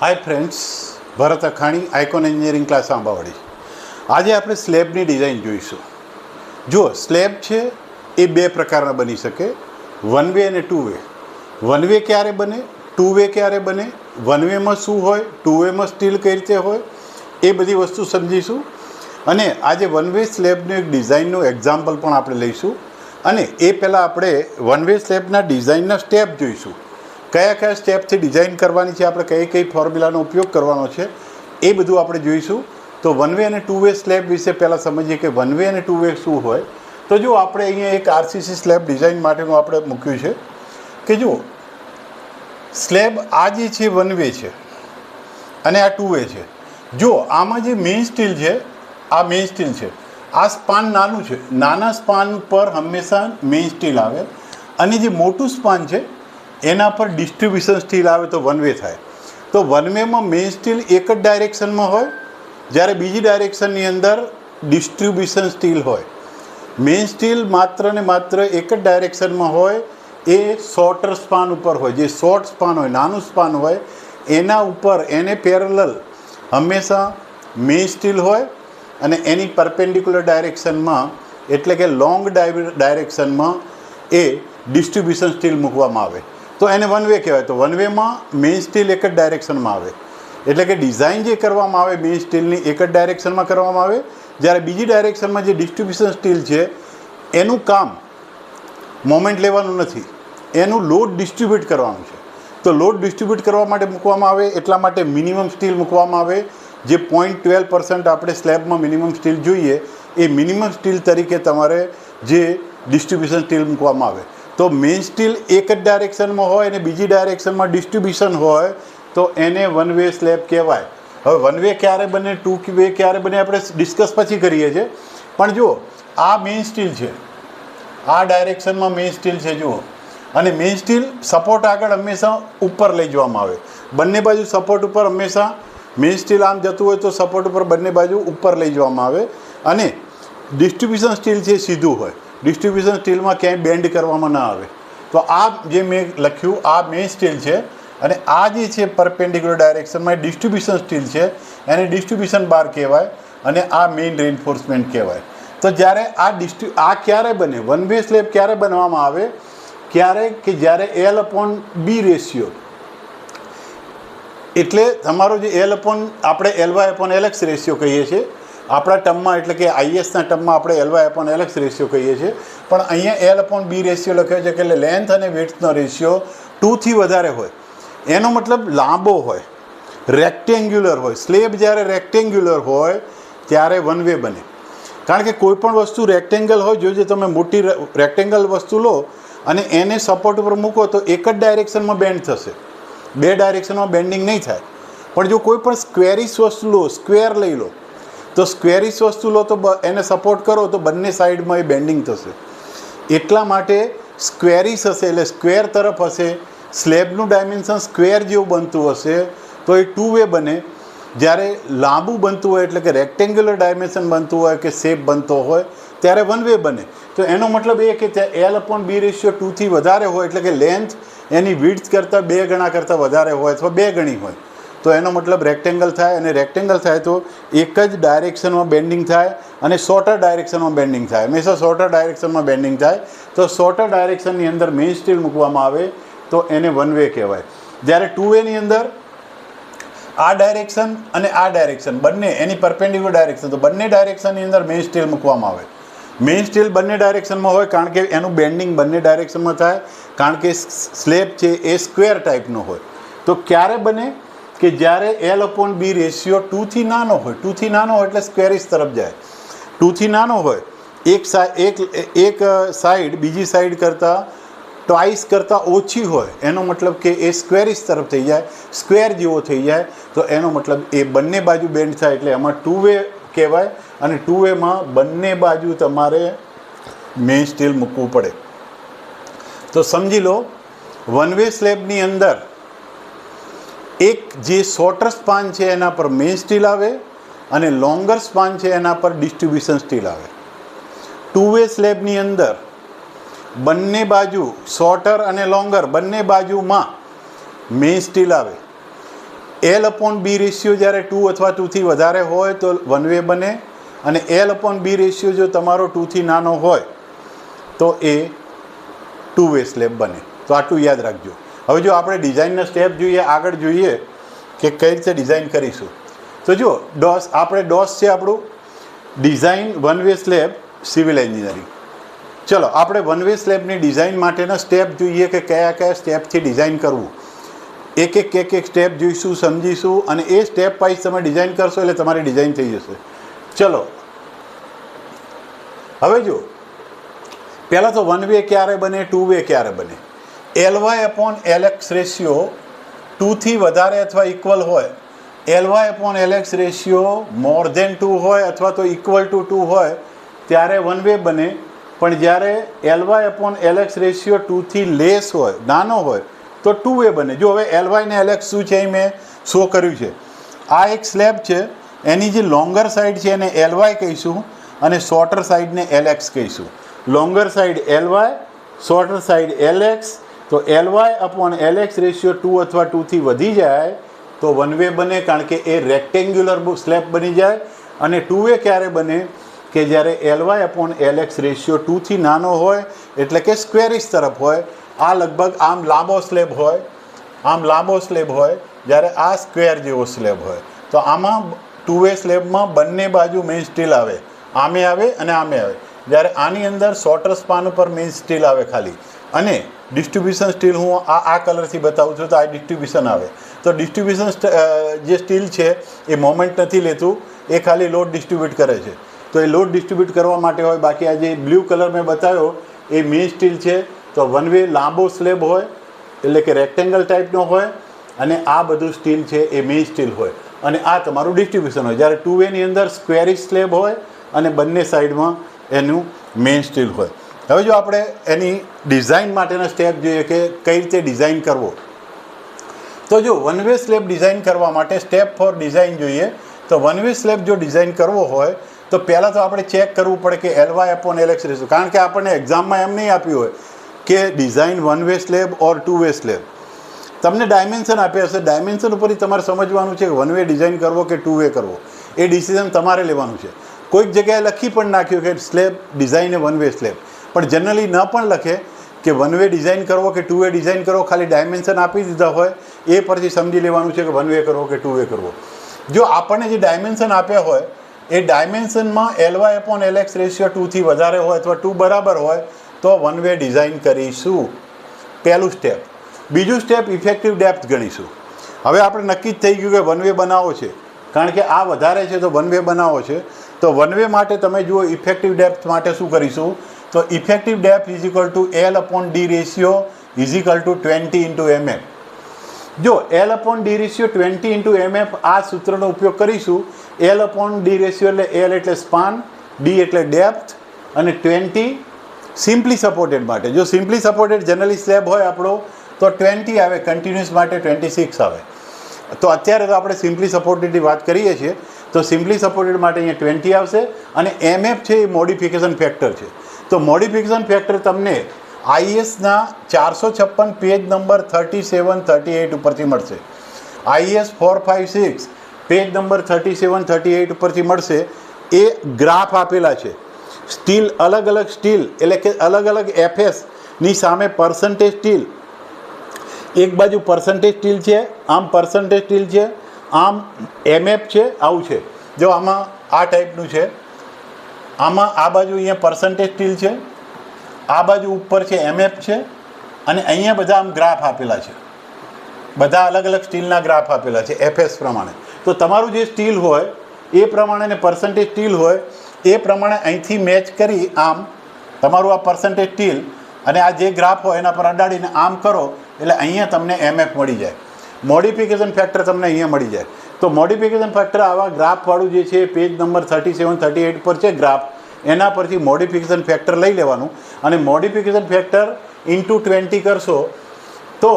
Hi friends, ભરત અખાણી, icon engineering class આંબાવાડી. આજે આપણે સ્લેબની design જોઈશું. જુઓ, સ્લેબ છે એ બે પ્રકારના બની શકે, વન વે અને ટુ વે. વન વે ક્યારે બને, ટુ વે ક્યારે બને, વન વેમાં શું હોય, ટુ વેમાં સ્ટીલ કઈ રીતે હોય, એ બધી વસ્તુ સમજીશું. અને આજે વન વે સ્લેબનું એક ડિઝાઇનનું એક્ઝામ્પલ પણ આપણે લઈશું. અને એ પહેલાં આપણે વન વે સ્લેબના ડિઝાઇનના સ્ટેપ જોઈશું. કયા કયા સ્ટેપથી ડિઝાઇન કરવાની છે, આપણે કઈ કઈ ફોર્મ્યુલાનો ઉપયોગ કરવાનો છે, એ બધું આપણે જોઈશું. તો વન વે અને ટુ વે સ્લેબ વિશે પહેલાં સમજીએ કે વન વે અને ટુ વે શું હોય. તો જો આપણે અહીંયા એક આરસીસી સ્લેબ ડિઝાઇન માટેનું આપણે મૂક્યું છે કે જુઓ, સ્લેબ આ જે છે વન વે છે અને આ ટુ વે છે. જો આમાં જે મેઇન સ્ટીલ છે, આ મેઇન સ્ટીલ છે, આ સ્પાન નાનું છે, નાના સ્પાન પર હંમેશા મેઇન સ્ટીલ આવે, અને જે મોટું સ્પાન છે એના પર ડિસ્ટ્રીબ્યુશન સ્ટીલ આવે તો વન વે થાય. તો વન વેમાં મેઇન સ્ટીલ એક જ ડાયરેક્શનમાં હોય, જ્યારે બીજી ડાયરેક્શનની અંદર ડિસ્ટ્રીબ્યુશન સ્ટીલ હોય. મેઇન સ્ટીલ માત્ર ને માત્ર એક જ ડાયરેક્શનમાં હોય, એ શોર્ટર સ્પાન ઉપર હોય. જે શોર્ટ સ્પાન હોય, નાનું સ્પાન હોય, એના ઉપર એને પેરેલલ હંમેશા મેઇન સ્ટીલ હોય, અને એની પરપેન્ડિક્યુલર ડાયરેક્શનમાં એટલે કે લોંગ ડાયરેક્શનમાં એ ડિસ્ટ્રીબ્યુશન સ્ટીલ મૂકવામાં આવે તો એને વન વે કહેવાય. તો વન વેમાં મેઇન સ્ટીલ એક જ ડાયરેક્શનમાં આવે, એટલે કે ડિઝાઇન જે કરવામાં આવે મેઇન સ્ટીલની એક જ ડાયરેક્શનમાં કરવામાં આવે, જ્યારે બીજી ડાયરેક્શનમાં જે ડિસ્ટ્રીબ્યુશન સ્ટીલ છે એનું કામ મોમેન્ટ લેવાનું નથી, એનું લોડ ડિસ્ટ્રીબ્યુટ કરવાનું છે. તો લોડ ડિસ્ટ્રીબ્યુટ કરવા માટે મૂકવામાં આવે, એટલા માટે મિનિમમ સ્ટીલ મૂકવામાં આવે. જે 0.12% આપણે સ્લેબમાં મિનિમમ સ્ટીલ જોઈએ, એ મિનિમમ સ્ટીલ તરીકે તમારે જે ડિસ્ટ્રીબ્યુશન સ્ટીલ મૂકવામાં આવે. તો મેઇન સ્ટીલ એક જ ડાયરેક્શનમાં હોય અને બીજી ડાયરેક્શનમાં ડિસ્ટ્રીબ્યુશન હોય તો એને વન વે સ્લેબ કહેવાય. હવે વન વે ક્યારે બને, ટુ વે ક્યારે બને, આપણે ડિસ્કસ પછી કરીએ છીએ. પણ જુઓ, આ મેઇન સ્ટીલ છે, આ ડાયરેક્શનમાં મેઇન સ્ટીલ છે જુઓ, અને મેઇન સ્ટીલ સપોર્ટ આગળ હંમેશા ઉપર લઈ જવામાં આવે. બંને બાજુ સપોર્ટ ઉપર હંમેશા મેઇન સ્ટીલ આમ જતું હોય તો સપોર્ટ ઉપર બંને બાજુ ઉપર લઈ જવામાં આવે. અને ડિસ્ટ્રીબ્યુશન સ્ટીલ છે સીધું હોય, ડિસ્ટ્રીબ્યુશન સ્ટીલમાં ક્યાંય બેન્ડ કરવામાં ના આવે. તો આ જે મેં લખ્યું આ મેઇન સ્ટીલ છે, અને આ જે છે પરપેન્ડિક્યુલર ડાયરેક્શનમાં ડિસ્ટ્રીબ્યુશન સ્ટીલ છે, એને ડિસ્ટ્રીબ્યુશન બાર કહેવાય, અને આ મેઇન રેઇન્ફોર્સમેન્ટ કહેવાય. તો જ્યારે આ ક્યારે બને, વન વે સ્લેબ ક્યારે બનવામાં આવે, ક્યારે કે જ્યારે L/B રેશિયો, એટલે તમારો જે આપણે Ly/Lx રેશિયો કહીએ છીએ આપણા ટર્મમાં, એટલે કે આઈએસના ટર્મમાં આપણે Ly/Lx રેશિયો કહીએ છીએ, પણ અહીંયા L/B રેશિયો લખ્યો છે કે એટલે લેન્થ અને વિડ્થનો રેશિયો 2થી વધારે હોય. એનો મતલબ લાંબો હોય, રેક્ટેન્ગ્યુલર હોય. સ્લેબ જ્યારે રેક્ટેન્ગ્યુલર હોય ત્યારે વન વે બને. કારણ કે કોઈ પણ વસ્તુ રેક્ટેંગલ હોય, જો તમે મોટી રેક્ટેંગલ વસ્તુ લો અને એને સપોર્ટ ઉપર મૂકો તો એક જ ડાયરેક્શનમાં બેન્ડ થશે, બે ડાયરેક્શનમાં બેન્ડિંગ નહીં થાય. પણ જો કોઈ પણ સ્ક્વેરિશ વસ્તુ લો, સ્ક્વેર લઈ લો, તો સ્ક્વેરિશ વસ્તુ લો તો એને સપોર્ટ કરો તો બંને સાઈડમાં એ બેન્ડિંગ થશે. એટલા માટે સ્ક્વેરિશ હશે એટલે સ્ક્વેર તરફ હશે, સ્લેબનું ડાયમેન્શન સ્ક્વેર જેવું બનતું હશે તો એ ટુ વે બને. જ્યારે લાંબુ બનતું હોય એટલે કે રેક્ટેન્ગ્યુલર ડાયમેન્શન બનતું હોય કે શેપ બનતો હોય ત્યારે વન વે બને. તો એનો મતલબ એ કે L/B રેશિયો 2થી વધારે હોય, એટલે કે લેન્થ એની વિડ્થ કરતાં 2 ગણા કરતાં વધારે હોય અથવા 2 ગણી હોય, તો એનો મતલબ રેક્ટેંગલ થાય. અને રેક્ટેંગલ થાય તો એક જ ડાયરેક્શનમાં બેન્ડિંગ થાય અને શોર્ટર ડાયરેક્શનમાં બેન્ડિંગ થાય. હંમેશા શોર્ટર ડાયરેક્શનમાં બેન્ડિંગ થાય. તો શોર્ટર ડાયરેક્શનની અંદર મેઇન સ્ટીલ મૂકવામાં આવે તો એને વન વે કહેવાય. જ્યારે ટુ વેની અંદર આ ડાયરેક્શન અને આ ડાયરેક્શન બંને એની પરપેન્ડિક્યુલર ડાયરેક્શન, તો બંને ડાયરેક્શનની અંદર મેઇન સ્ટીલ મૂકવામાં આવે. મેઇન સ્ટીલ બંને ડાયરેક્શનમાં હોય કારણ કે એનું બેન્ડિંગ બંને ડાયરેક્શનમાં થાય, કારણ કે સ્લેબ છે એ સ્ક્વેર ટાઈપનો હોય. તો ક્યારે બને કે જ્યારે L/B રેશિયો 2થી નાનો હોય. 2થી નાનો હોય એટલે સ્ક્વેરિશ તરફ જાય. 2થી નાનો હોય, એક સાઈડ બીજી સાઈડ કરતાં ટ્વાઇસ કરતાં ઓછી હોય, એનો મતલબ કે એ સ્ક્વેરિશ તરફ થઈ જાય, સ્ક્વેર જેવો થઈ જાય. તો એનો મતલબ એ બંને બાજુ બેન્ડ થાય એટલે એમાં ટુ વે કહેવાય. અને ટુ વેમાં બંને બાજુ તમારે મેઇન સ્ટીલ મૂકવું પડે. તો સમજી લો, વન વે સ્લેબની અંદર એક જે શોર્ટર સ્પાન છે એના પર મેઇન સ્ટીલ આવે, અને લોંગર સ્પાન છે એના પર ડિસ્ટ્રીબ્યુશન સ્ટીલ આવે. ટુ વે સ્લેબની અંદર બંને બાજુ શોર્ટર અને લોંગર બંને બાજુમાં મેઇન સ્ટીલ આવે. L/B રેશિયો જ્યારે 2 અથવા 2થી વધારે હોય તો વન વે બને, અને L/B રેશિયો જો તમારો 2થી નાનો હોય તો એ ટુ વે સ્લેબ બને. તો આટલું યાદ રાખજો. હવે જો આપણે ડિઝાઇનના સ્ટેપ જોઈએ, આગળ જોઈએ કે કઈ રીતે ડિઝાઇન કરીશું. તો જો આપણે ડોસ છે આપણું design one way slab civil engineering. ચલો આપણે વન વે સ્લેબની ડિઝાઇન માટેના સ્ટેપ જોઈએ કે કયા કયા સ્ટેપથી ડિઝાઇન કરવું. એક સ્ટેપ જોઈશું, સમજીશું, અને એ સ્ટેપ વાઇઝ તમે ડિઝાઇન કરશો એટલે તમારી ડિઝાઇન થઈ જશે. ચલો હવે જો પહેલાં તો વન વે ક્યારે બને, ટુ વે ક્યારે બને. Ly/Lx રેશિયો 2થી વધારે અથવા ઇક્વલ હોય, Ly/Lx રેશિયો મોર ધેન 2 હોય અથવા તો ઇક્વલ ટુ 2 હોય ત્યારે વન વે બને. પણ જ્યારે Ly/Lx રેશિયો 2થી લેસ હોય, નાનો હોય, તો ટુ વે બને. જો હવે Ly ને Lx શું છે એ મેં શો કર્યું છે. આ એક સ્લેબ છે, એની જે લોંગર સાઈડ છે એને Ly કહીશું અને શોર્ટર સાઈડને Lx કહીશું. Longer side Ly, sorter side Lx. તો Ly/Lx રેશિયો 2 અથવા 2થી વધી જાય તો વન વે બને, કારણ કે એ રેક્ટેન્ગ્યુલર સ્લેબ બની જાય. અને ટુ વે ક્યારે બને કે જ્યારે Ly/Lx રેશિયો 2થી નાનો હોય, એટલે કે સ્ક્વેરિશ તરફ હોય. આ લગભગ આમ લાંબો સ્લેબ હોય, આમ લાંબો સ્લેબ હોય, જ્યારે આ સ્ક્વેર જેવો સ્લેબ હોય. તો આમાં ટુ વે સ્લેબમાં બંને બાજુ મેઇન સ્ટીલ આવે, આમે આવે અને આમે આવે. જ્યારે આની અંદર શોર્ટર સ્પાન ઉપર મેઇન સ્ટીલ આવે ખાલી, અને ડિસ્ટ્રીબ્યુશન સ્ટીલ હું આ કલરથી બતાવું છું તો આ ડિસ્ટ્રીબ્યુશન આવે. તો ડિસ્ટ્રીબ્યુશન જે સ્ટીલ છે એ મોમેન્ટ નથી લેતું, એ ખાલી લોડ ડિસ્ટ્રીબ્યુટ કરે છે. તો એ લોડ ડિસ્ટ્રીબ્યુટ કરવા માટે હોય. બાકી આ જે બ્લુ કલર મેં બતાવ્યો એ મેઇન સ્ટીલ છે. તો વન વે લાંબો સ્લેબ હોય, એટલે કે રેક્ટેંગલ ટાઈપનો હોય, અને આ બધું સ્ટીલ છે એ મેઇન સ્ટીલ હોય, અને આ તમારું ડિસ્ટ્રીબ્યુશન હોય. જ્યારે ટુ વેની અંદર સ્ક્વેરિશ સ્લેબ હોય અને બંને સાઈડમાં એનું મેઇન સ્ટીલ હોય. હવે જો આપણે એની ડિઝાઇન માટેના સ્ટેપ જોઈએ કે કઈ રીતે ડિઝાઇન કરવો. તો જો વન વે સ્લેબ ડિઝાઇન કરવા માટે સ્ટેપ ફોર ડિઝાઇન જોઈએ. તો વન વે સ્લેબ જો ડિઝાઇન કરવો હોય તો પહેલાં તો આપણે ચેક કરવું પડે કે Ly/Lx રેશિયો, કારણ કે આપણને એક્ઝામમાં એમ નહીં આપ્યું હોય કે ડિઝાઇન વન વે સ્લેબ ઓર ટુ વે સ્લેબ. તમને ડાયમેન્શન આપ્યા હશે, ડાયમેન્શન ઉપરથી તમારે સમજવાનું છે કે વન વે ડિઝાઇન કરવો કે ટુ વે કરવો. એ ડિસિઝન તમારે લેવાનું છે. કોઈક જગ્યાએ લખી પણ નાખ્યું કે સ્લેબ ડિઝાઇન એ વન વે સ્લેબ, પણ જનરલી ન પણ લખે કે વન વે ડિઝાઇન કરવો કે ટુ વે ડિઝાઇન કરવો. ખાલી ડાયમેન્શન આપી દીધા હોય એ પરથી સમજી લેવાનું છે કે વન વે કરવો કે ટુ વે કરવો. જો આપણને જે ડાયમેન્શન આપ્યા હોય એ ડાયમેન્શનમાં Ly/Lx રેશિયો 2થી વધારે હોય અથવા 2 બરાબર હોય તો વન વે ડિઝાઇન કરીશું. પહેલું સ્ટેપ. બીજું સ્ટેપ ઇફેક્ટિવ ડેપ્થ ગણીશું. હવે આપણે નક્કી જ થઈ ગયું કે વન વે બનાવવો છે, કારણ કે આ વધારે છે તો વન વે બનાવવો છે. તો વન વે માટે તમે જુઓ ઇફેક્ટિવ ડેપ્થ માટે શું કરીશું. તો effective depth is equal two L/D ratio is equal two 20 × mm. જો L/D રેશિયો 20 × mm આ સૂત્રનો ઉપયોગ કરીશું. L/D રેશિયો એટલે L એટલે સ્પાન, D એટલે ડેપ્થ, અને 20 સિમ્પલી સપોર્ટેડ માટે. જો સિમ્પલી સપોર્ટેડ જનરલી સ્લેબ હોય આપણો તો 20 આવે, કન્ટિન્યુઅસ માટે 26 આવે. તો અત્યારે તો આપણે સિમ્પલી સપોર્ટેડની વાત કરીએ છીએ, તો સિમ્પલી સપોર્ટેડ માટે અહીંયા 20 આવશે. અને MF છે એ મોડિફિકેશન ફેક્ટર છે. તો મોડિફિકેશન ફેક્ટર તમને IASના 456 પેજ નંબર 37-38 ઉપરથી મળશે. IAS 456 પેજ નંબર 37-38 ઉપરથી મળશે. એ ગ્રાફ આપેલા છે. સ્ટીલ અલગ અલગ સ્ટીલ એટલે કે અલગ અલગ FSની સામે પર્સન્ટેજ સ્ટીલ. એક બાજુ પર્સન્ટેજ સ્ટીલ છે, આમ પર્સન્ટેજ સ્ટીલ છે, આમ MF છે, આવું છે. જો આમાં આ ટાઈપનું છે, આમાં આ બાજુ અહીંયા પર્સન્ટેજ સ્ટીલ છે, આ બાજુ ઉપર છે MF છે, અને અહીંયા બધા આમ ગ્રાફ આપેલા છે. બધા અલગ અલગ સ્ટીલના ગ્રાફ આપેલા છે FS પ્રમાણે. તો તમારું જે સ્ટીલ હોય એ પ્રમાણે ને પર્સન્ટેજ સ્ટીલ હોય એ પ્રમાણે અહીંથી મેચ કરી આમ તમારું આ પર્સન્ટેજ સ્ટીલ અને આ જે ગ્રાફ હોય એના પર અડાડીને આમ કરો એટલે અહીંયા તમને MF મળી જાય. મોડિફિકેશન ફેક્ટર તમને અહીંયા મળી જાય. તો મોડિફિકેશન ફેક્ટર આવા ગ્રાફવાળું જે છે પેજ નંબર 37-38 પર છે ગ્રાફ, એના પરથી મોડિફિકેશન ફેક્ટર લઈ લેવાનું અને મોડિફિકેશન ફેક્ટર ઇન્ટુ 20 કરશો તો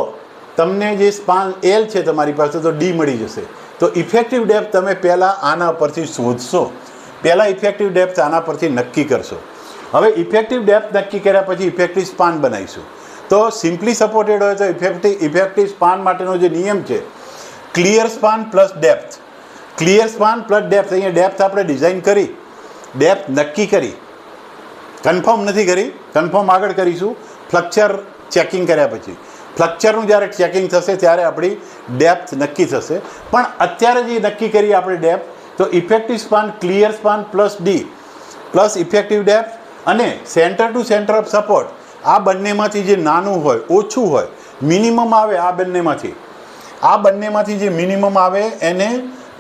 તમને જે સ્પાન L છે તમારી પાસે તો D મળી જશે. તો ઇફેક્ટિવ ડેપ્થ તમે પહેલાં આના પરથી શોધશો, પહેલાં ઇફેક્ટિવ ડેપ્થ આના પરથી નક્કી કરશો. હવે ઇફેક્ટિવ ડેપ્થ નક્કી કર્યા પછી ઇફેક્ટિવ સ્પાન બનાવીશું. તો સિમ્પલી સપોર્ટેડ હોય તો ઇફેક્ટિવ સ્પાન માટેનો જે નિયમ છે clear span plus depth. Clear span plus depth. અહીંયા ડેપ્થ આપણે ડિઝાઇન કરી, ડેપ્થ નક્કી કરી, કન્ફર્મ નથી કરી, કન્ફર્મ આગળ કરીશું ફ્લેક્ચર ચેકિંગ કર્યા પછી. ફ્લેક્ચરનું જ્યારે ચેકિંગ થશે ત્યારે આપણી ડેપ્થ નક્કી થશે. પણ અત્યારે જે નક્કી કરીએ આપણે ડેપ્થ, તો effective span clear span plus D plus effective depth અને centre to centre of support, આ બંનેમાંથી જે નાનું હોય, ઓછું હોય, મિનિમમ આવે, આ બંનેમાંથી જે મિનિમમ આવે એને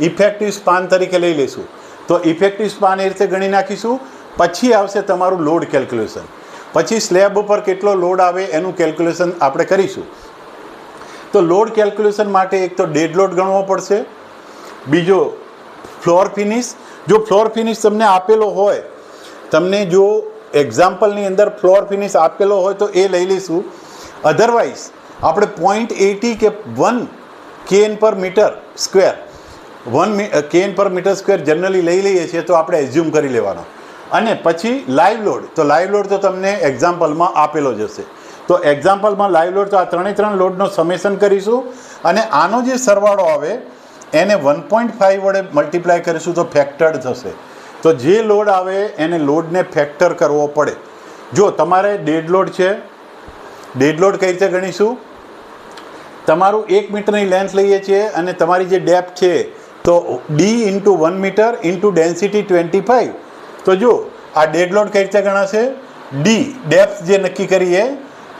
ઇફેક્ટિવ સ્પાન તરીકે લઈ લઈશું. તો ઇફેક્ટિવ સ્પાન એ રીતે ગણી નાખીશું. પછી આવશે તમારું લોડ કેલ્ક્યુલેશન. પછી સ્લેબ ઉપર કેટલો લોડ આવે એનું કેલ્ક્યુલેશન આપણે કરીશું. તો લોડ કેલ્ક્યુલેશન માટે એક તો ડેડ લોડ ગણવો પડશે, બીજો ફ્લોર ફિનિશ. જો ફ્લોર ફિનિશ તમને આપેલો હોય, તમને જો એક્ઝામ્પલની અંદર ફ્લોર ફિનિશ આપેલો હોય તો એ લઈ લઈશું. અધરવાઇઝ આપણે 0.80 કે 1 kN પર મીટર સ્ક્વેર, 1 kN પર મીટર સ્ક્વેર જનરલી લઈ લઈએ છીએ, તો આપણે એઝ્યુમ કરી લેવાનો. અને પછી લાઈવ લોડ, તો લાઈવ લોડ તો તમને એક્ઝામ્પલમાં આપેલો જ હશે. તો એક્ઝામ્પલમાં લાઈવ લોડ, તો આ 3 લોડનો સમેશન કરીશું અને આનો જે સરવાળો આવે એને 1.5 વડે મલ્ટીપ્લાય કરીશું તો ફેક્ટર્ડ થશે. તો જે લોડ આવે એને લોડને ફેક્ટર કરવો પડે. જો તમારે ડેડ લોડ છે, ડેડ લોડ કઈ રીતે ગણીશું? તમારું 1 મીટરની લેન્થ લઈએ છીએ અને તમારી જે ડેપ્થ છે તો D into 1 metre into density 25. તો જો આ ડેડ લોડ કઈ રીતે ગણાશે? ડી ડેપ્થ જે નક્કી કરીએ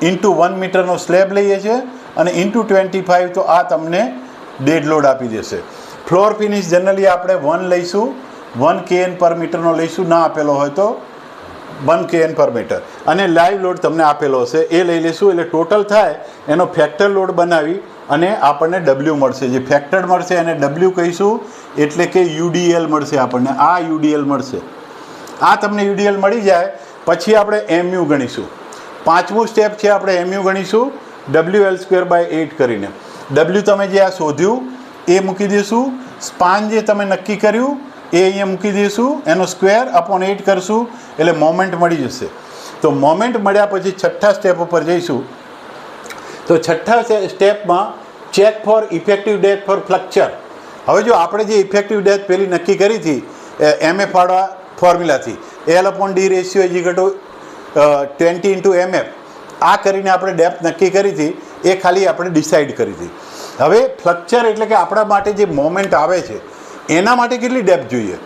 ઇન્ટુ 1 મીટરનો સ્લેબ લઈએ છીએ અને ઇન્ટુ 25, તો આ તમને ડેડ લોડ આપી દેશે. ફ્લોર ફિનિશ જનરલી આપણે 1 લઈશું, 1 kN પર મીટરનો લઈશું, ના આપેલો હોય તો 1 kN પર મીટર. અને લાઈવ લોડ તમને આપેલો હશે એ લઈ લઈશું. એટલે ટોટલ થાય એનો ફેક્ટર લોડ બનાવી અને આપણને ડબલ્યુ મળશે. જે ફેક્ટર્ડ મળશે એને ડબલ્યુ કહીશું, એટલે કે યુડીએલ મળશે આપણને. આ યુડીએલ મળશે. આ તમને યુડીએલ મળી જાય પછી આપણે એમયુ ગણીશું. 5મું સ્ટેપ છે, આપણે એમયુ ગણીશું WL²/8 કરીને. ડબલ્યુ તમે જે આ શોધ્યું એ મૂકી દઈશું, સ્પાન જે તમે નક્કી કર્યું એ અહીંયા મૂકી દઈશું, એનો સ્ક્વેર અપોન 8 કરશું એટલે મોમેન્ટ મળી જશે. તો મોમેન્ટ મળ્યા પછી છઠ્ઠા સ્ટેપ ઉપર જઈશું. તો છઠ્ઠા સ્ટેપમાં check for effective depth for flexure. હવે જો આપણે જે ઇફેક્ટિવ ડેપ્થ પેલી નક્કી કરી હતી MF વાળા ફોર્મ્યુલાથી, L/D રેશિયો = 20 × MF, આ કરીને આપણે ડેપ્થ નક્કી કરી હતી, એ ખાલી આપણે ડિસાઇડ કરી હતી. હવે ફ્લેક્ચર એટલે કે આપણા માટે જે મોમેન્ટ આવે છે એના માટે કેટલી ડેપ્થ જોઈએ?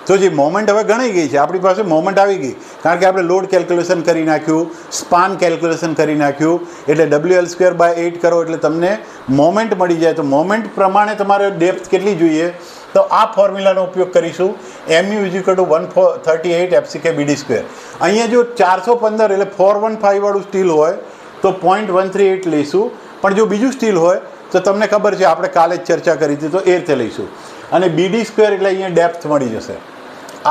તો જે મોમેન્ટ હવે ગણાઈ ગઈ છે, આપણી પાસે મોમેન્ટ આવી ગઈ, કારણ કે આપણે લોડ કેલ્ક્યુલેશન કરી નાખ્યું, સ્પાન કેલ્ક્યુલેશન કરી નાખ્યું, એટલે WL²/8 કરો એટલે તમને મોમેન્ટ મળી જાય. તો મોમેન્ટ પ્રમાણે તમારે ડેપ્થ કેટલી જોઈએ? તો આ ફોર્મ્યુલાનો ઉપયોગ કરીશું, MU = 138 FCK/BD². અહીંયા જો 415 એટલે 415 વાળું સ્ટીલ હોય તો 0.138 લઈશું, પણ જો બીજું સ્ટીલ હોય તો તમને ખબર છે આપણે કાલે જ ચર્ચા કરી હતી, તો એ રીતે લઈશું. અને BD² એટલે અહીંયા ડેપ્થ મળી જશે.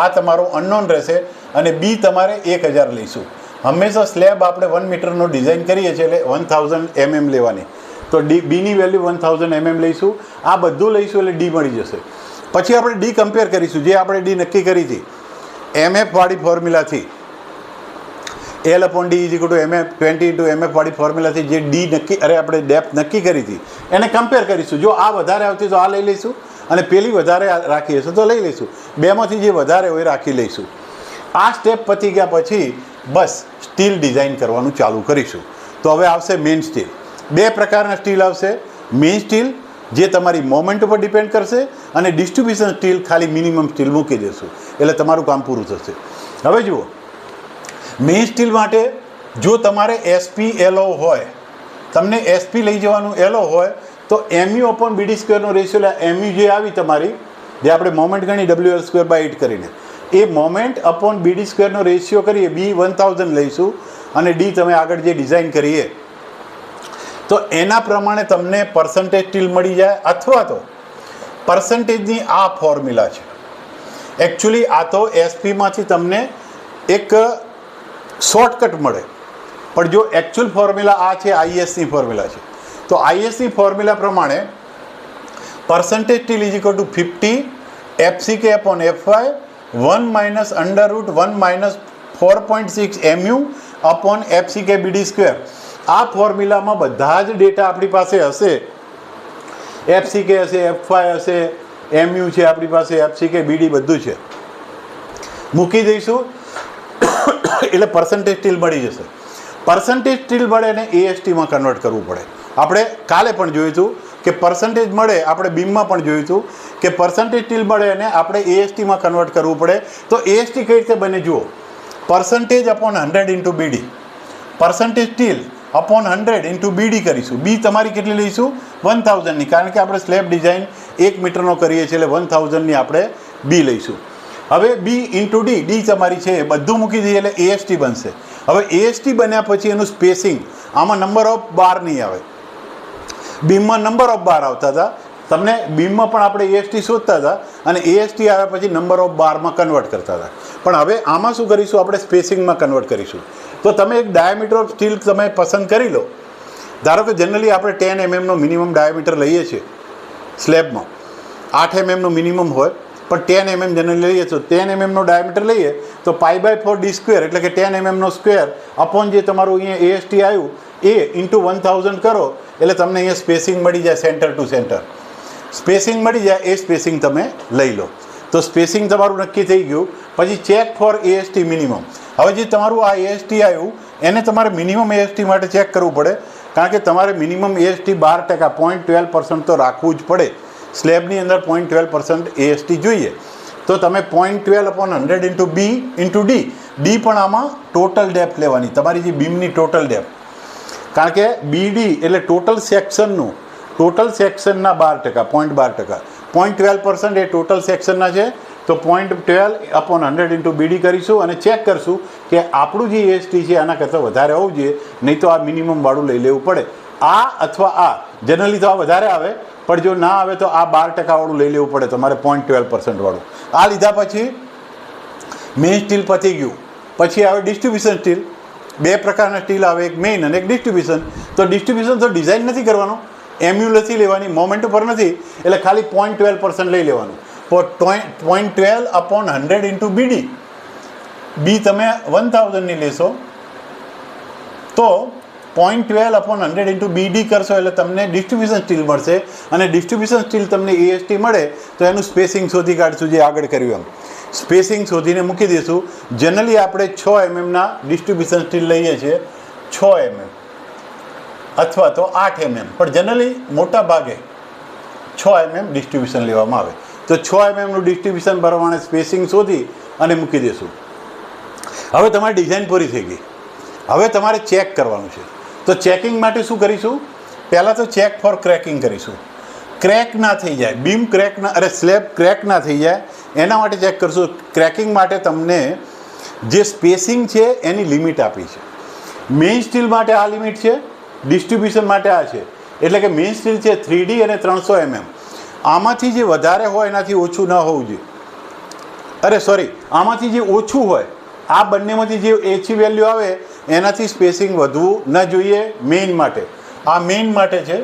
આ તમારો અનનોન રહેશે અને બી તમારે 1000 લઈશું. હંમેશા સ્લેબ આપણે 1 મીટરનો ડિઝાઇન કરીએ છીએ એટલે 1000 mm લેવાની, તો બીની વેલ્યુ 1000 mm લઈશું. આ બધું લઈશું એટલે ડી મળી જશે. પછી આપણે ડી કમ્પેર કરીશું, જે આપણે ડી નક્કી કરી હતી MF વાળી ફોર્મ્યુલાથી, L/D = MF 20 × MF વાળી ફોર્મ્યુલાથી જે ડી નક્કી આપણે ડેપ્થ નક્કી કરી હતી એને કમ્પેર કરીશું. જો આ વધારે આવતી તો આ લઈ લઈશું અને પેલી વધારે રાખી હશે તો લઈ લઈશું. બેમાંથી જે વધારે હોય રાખી લઈશું. આ સ્ટેપ પતી ગયા પછી બસ સ્ટીલ ડિઝાઇન કરવાનું ચાલુ કરીશું. તો હવે આવશે મેઇન સ્ટીલ. 2 પ્રકારના સ્ટીલ આવશે. મેઇન સ્ટીલ જે તમારી મોમેન્ટ ઉપર ડિપેન્ડ કરશે અને ડિસ્ટ્રીબ્યુશન સ્ટીલ ખાલી મિનિમમ સ્ટીલ મૂકી દેશું એટલે તમારું કામ પૂરું થશે. હવે જુઓ, મેઇન સ્ટીલ માટે જો તમારે SP LO હોય, તમને SP લઈ જવાનું LO હોય તો MU/BD² નો રેશિયો, MU જે આવી તમારી, જે આપણે મોમેન્ટ ગણી WL²/8 કરીને, એ મોમેન્ટ અપોન BD² નો રેશિયો કરીએ, B 1000 લઈશું અને D તમે આગળ જે ડિઝાઇન કરીએ તો એના પ્રમાણે તમને પર્સન્ટેજ સ્ટીલ મળી જાય. અથવા તો પર્સન્ટેજની આ ફોર્મ્યુલા છે. એકચ્યુઅલી આ તો SPમાંથી તમને એક શોર્ટકટ મળે, પણ જો એકચ્યુઅલ ફોર્મ્યુલા આ છે, ISની ફોર્મ્યુલા છે. તો ISની ફોર્મ્યુલા પ્રમાણે percentage steel = 50 FCK/FY 1 - √1 - 4.6 MU/ FCK/BD². આ ફોર્મ્યુલામાં બધા જ ડેટા આપણી પાસે હશે FCK હશે, F5 હશે, MU છે આપણી પાસે, FCK BD બધું છે. મૂકી દઈશું એટલે પર્સન્ટેજ સ્ટીલ મળી જશે. પર્સન્ટેજ સ્ટીલ મળે એને ASTમાં કન્વર્ટ કરવું પડે. આપણે કાલે પણ જોયું હતું કે પર્સન્ટેજ મળે, આપણે બીમમાં પણ જોયું હતું કે પર્સન્ટેજ સ્ટીલ મળે અને આપણે ASTમાં કન્વર્ટ કરવું પડે. તો AST કઈ રીતે બને જુઓ, percentage upon 100 into BD, percentage steel upon 100 into BD કરીશું. બી તમારી કેટલી લઈશું? 1000ની, કારણ કે આપણે સ્લેબ ડિઝાઇન 1 મીટરનો કરીએ છીએ એટલે 1000ની આપણે બી લઈશું. હવે બી ઇન્ટુ ડી, ડી તમારી છે એ બધું મૂકી દઈએ એટલે AST બનશે. હવે AST બન્યા પછી એનું સ્પેસિંગ, આમાં નંબર ઓફ બાર નહીં આવે, બીમમાં નંબર ઓફ બાર આવતા હતા. તમને બીમમાં પણ આપણે AST શોધતા હતા અને AST આવ્યા પછી નંબર ઓફ બારમાં કન્વર્ટ કરતા હતા. પણ હવે આમાં શું કરીશું, આપણે સ્પેસિંગમાં કન્વર્ટ કરીશું. તો તમે એક ડાયામીટર ઓફ સ્ટીલ તમે પસંદ કરી લો. ધારો કે જનરલી આપણે 10 mm મિનિમમ ડાયામીટર લઈએ છીએ સ્લેબમાં, 8 mm મિનિમમ હોય, પણ 10 mm જનરલી લઈએ તો 10 mm ડાયામીટર લઈએ તો π/4d² એટલે કે 10 mm સ્ક્વેર અપોન જે તમારું અહીંયા AST આવ્યું એ ઇન્ટુ 1000 કરો એટલે તમને અહીંયા સ્પેસિંગ મળી જાય, સેન્ટર ટુ સેન્ટર સ્પેસિંગ મળી જાય. એ સ્પેસિંગ તમે લઈ લો. તો સ્પેસિંગ તમારું નક્કી થઈ ગયું. પછી ચેક ફોર AST મિનિમમ. હવે જે તમારું આ AST આવ્યું એને તમારે મિનિમમ AST માટે ચેક કરવું પડે, કારણ કે તમારે મિનિમમ AST 12%, 0.12% તો રાખવું જ પડે. સ્લેબની અંદર 0.12% AST જોઈએ. તો તમે 0.12 upon 100 into B into D, D પણ આમાં ટોટલ ડેપ્થ લેવાની, તમારી જે બીમની ટોટલ ડેપ્થ, કારણ કે BD એટલે ટોટલ સેક્શનનું, ટોટલ સેક્શનના 12%, 0.12%, 0.12% એ ટોટલ સેક્શનના છે. તો 0.12 અપોન 100 ઇન્ટુ BD કરીશું અને ચેક કરશું કે આપણું જે AST છે આના કરતાં વધારે હોવું જોઈએ, નહીં તો આ મિનિમમ વાળું લઈ લેવું પડે. આ અથવા આ જનરલી તો આ વધારે આવે, પણ જો ના આવે તો આ 12% વાળું લઈ લેવું પડે તમારે, 0.12% વાળું. આ લીધા પછી મેઇન સ્ટીલ પતી ગયું. પછી આવે ડિસ્ટ્રીબ્યુશન સ્ટીલ. બે પ્રકારના સ્ટીલ આવે, એક મેઇન અને એક ડિસ્ટ્રીબ્યુશન. તો ડિસ્ટ્રીબ્યુશન તો ડિઝાઇન નથી કરવાનો, MU નથી લેવાની, મોમેન્ટ ઉપર નથી, એટલે ખાલી 0.12% લઈ લેવાનું. 0.12 અપોન 100 ઇન્ટુ BD, બી તમે 1000ની લેશો તો 0.12 અપોન 100 ઇન્ટુ BD કરશો એટલે તમને ડિસ્ટ્રીબ્યુશન સ્ટીલ મળશે. અને ડિસ્ટ્રીબ્યુશન સ્ટીલ તમને AST મળે તો એનું સ્પેસિંગ શોધી કાઢશું, જે આગળ કર્યું એમ સ્પેસિંગ શોધીને મૂકી દઈશું. જનરલી આપણે 6 mmના ડિસ્ટ્રીબ્યુશન સ્ટીલ લઈએ છીએ, 6 mm અથવા તો 8 mm, પણ જનરલી મોટા ભાગે 6 mm ડિસ્ટ્રીબ્યુશન લેવામાં આવે. તો 6 mmનું ડિસ્ટ્રીબ્યુશન પ્રમાણે સ્પેસિંગ શોધી અને મૂકી દઈશું. હવે તમારી ડિઝાઇન પૂરી થઈ ગઈ. હવે તમારે ચેક કરવાનું છે. તો ચેકિંગ માટે શું કરીશું? પહેલાં તો ચેક ફોર ક્રેકિંગ કરીશું. ક્રેક ના થઈ જાય, બીમ ક્રેક ના, સ્લેબ ક્રેક ના થઈ જાય એના માટે ચેક કરશું. ક્રેકિંગ માટે તમને જે સ્પેસિંગ છે એની લિમિટ આપી છે. મેઇન સ્ટીલ માટે આ લિમિટ છે, ડિસ્ટ્રીબ્યુશન માટે આ છે. એટલે કે મેઇન સ્ટીલ છે 3D અને 300 mm. આમાંથી જે વધારે હોય એનાથી ઓછું ન હોવું જોઈએ. આમાંથી જે ઓછું હોય, આ બંનેમાંથી જે ઓછી વેલ્યુ આવે એનાથી સ્પેસિંગ વધવું ન જોઈએ મેઇન માટે. આ મેઇન માટે છે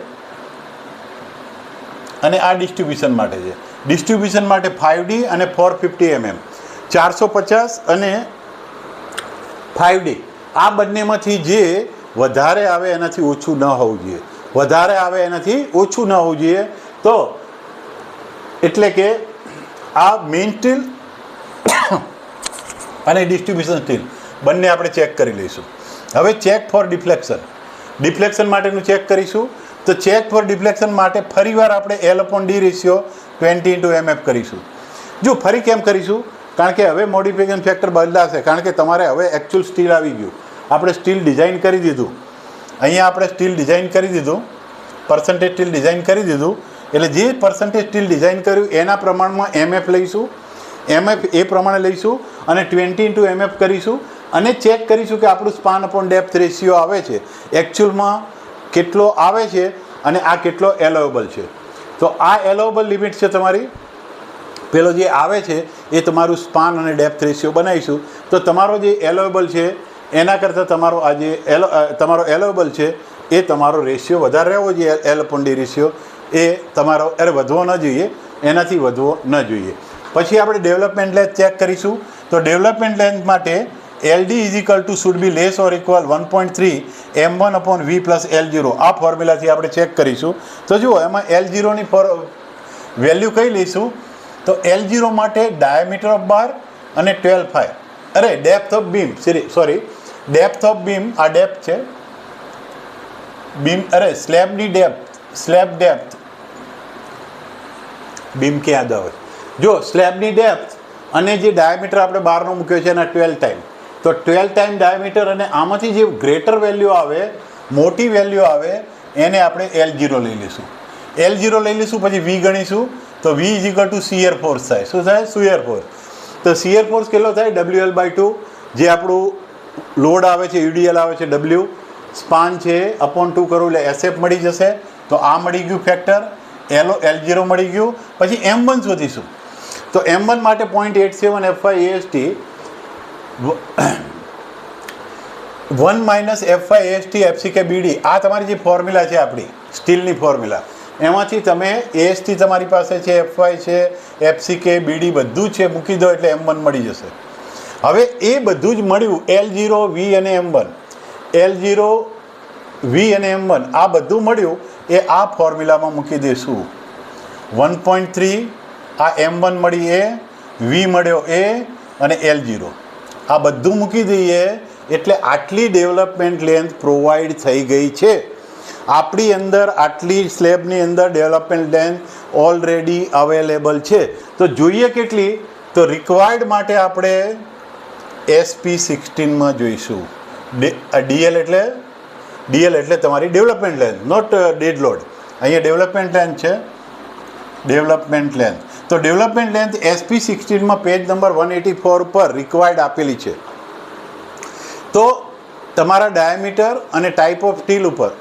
અને આ ડિસ્ટ્રીબ્યુશન માટે છે. ડિસ્ટ્રીબ્યુશન માટે 5D અને 450 mm, 450 અને 5D, આ બંનેમાંથી જે વધારે આવે એનાથી ઓછું ન હોવું જોઈએ, વધારે આવે એનાથી ઓછું ન હોવું જોઈએ. તો એટલે કે આ મેઇન સ્ટીલ અને ડિસ્ટ્રીબ્યુશન સ્ટીલ બંને આપણે ચેક કરી લઈશું. હવે ચેક ફોર ડિફ્લેક્શન, ડિફ્લેક્શન માટેનું ચેક કરીશું. તો ચેક ફોર ડિફ્લેક્શન માટે ફરીવાર આપણે L/D રેશિયો 20:MF કરીશું. જો ફરી કેમ કરીશું? કારણ કે હવે મોડિફિકેશન ફેક્ટર બદલાશે, કારણ કે તમારે હવે એકચ્યુઅલ સ્ટીલ આવી ગયું. આપણે સ્ટીલ ડિઝાઇન કરી દીધું, અહીંયા આપણે સ્ટીલ ડિઝાઇન કરી દીધું, પર્સન્ટેજ સ્ટીલ ડિઝાઇન કરી દીધું. એટલે જે પર્સન્ટેજ સ્ટીલ ડિઝાઇન કર્યું એના પ્રમાણમાં MF લઈશું, MF એ પ્રમાણે લઈશું અને 20:MF કરીશું અને ચેક કરીશું કે આપણું સ્પાન અપોન ડેપ્થ રેશિયો આવે છે, એકચ્યુઅલમાં કેટલો આવે છે અને આ કેટલો એલોવેબલ છે. તો આ એલોવેબલ લિમિટ છે તમારી. પેલો જે આવે છે એ તમારું સ્પાન અને ડેપ્થ રેશિયો બનાવીશું. તો તમારો જે એલોવેબલ છે એના કરતાં તમારો આ જે તમારો એલોવેબલ છે એ તમારો રેશિયો વધારે રહેવો જોઈએ. L/D રેશિયો એ તમારો વધવો ન જોઈએ, એનાથી વધવો ન જોઈએ. પછી આપણે ડેવલપમેન્ટ લેન્થ ચેક કરીશું. તો ડેવલપમેન્ટ લેન્થ માટે LD is equal to should be less or equal 1.3 m1/v plus L0. આ ફોર્મ્યુલાથી આપણે ચેક કરીશું. તો જુઓ એમાં L0ની વેલ્યુ કઈ લઈશું? તો L0 માટે ડાયામીટર ઓફ બાર અને 12 અરે depth of beam, sorry depth of beam, આ ડેપ્થ છે બીમ, અરે સ્લેબની ડેપ્થ, સ્લેબ ડેપ્થ, બીમ ક્યાં આવે? જો સ્લેબની ડેપ્થ અને જે ડાયામીટર આપણે બહારનો મૂક્યો છે એના 12 ટાઈમ, તો 12 ટાઈમ ડાયામીટર અને આમાંથી જે ગ્રેટર વેલ્યુ આવે, મોટી વેલ્યુ આવે, એને આપણે L0 લઈ લઈશું. L0 લઈ લઈશું, પછી V ગણીશું, તો V is equal two shear force થાય. શું થાય? Shear force. તો શિયર ફોર્સ કેટલો થાય? WL/2, જે આપણું લોડ આવે છે, UDL આવે છે W, સ્પાન છે /2 કરું એટલે SF મળી જશે. તો આ મળી ગયું ફેક્ટર, L0 મળી ગયું. પછી M1 શોધીશું. તો M1 માટે 0.87 FY AST 1 minus FY AST FCK BD, આ તમારી જે ફોર્મ્યુલા છે આપણી સ્ટીલની ફોર્મ્યુલા, એમાંથી તમે AST તમારી પાસે છે, FY છે, FCK BD બધું છે, મૂકી દો એટલે M1 મળી જશે. હવે એ બધું જ મળ્યું, L0 V અને M1, L0 V અને M1 આ બધું મળ્યું એ આ ફોર્મ્યુલામાં મૂકી દઈશું. 1.3 આ M1 મળી એ, V મળ્યો એ અને L0 આ બધું મૂકી દઈએ એટલે આટલી ડેવલપમેન્ટ લેન્થ પ્રોવાઈડ થઈ ગઈ છે આપણી અંદર. આટલી સ્લેબની અંદર ડેવલપમેન્ટ લેન્થ ઓલરેડી અવેલેબલ છે. તો જોઈએ કેટલી? તો રિક્વાયર્ડ માટે આપણે SP16માં જોઈશું. DL એટલે તમારી development length, not dead load. અહીંયા ડેવલપમેન્ટ લેન્થ છે, ડેવલપમેન્ટ લેન્થ. તો ડેવલપમેન્ટ લેન્થ SP16માં પેજ નંબર 184 પર રિક્વાયર્ડ આપેલી છે. તો તમારા ડાયામીટર અને ટાઈપ ઓફ સ્ટીલ ઉપર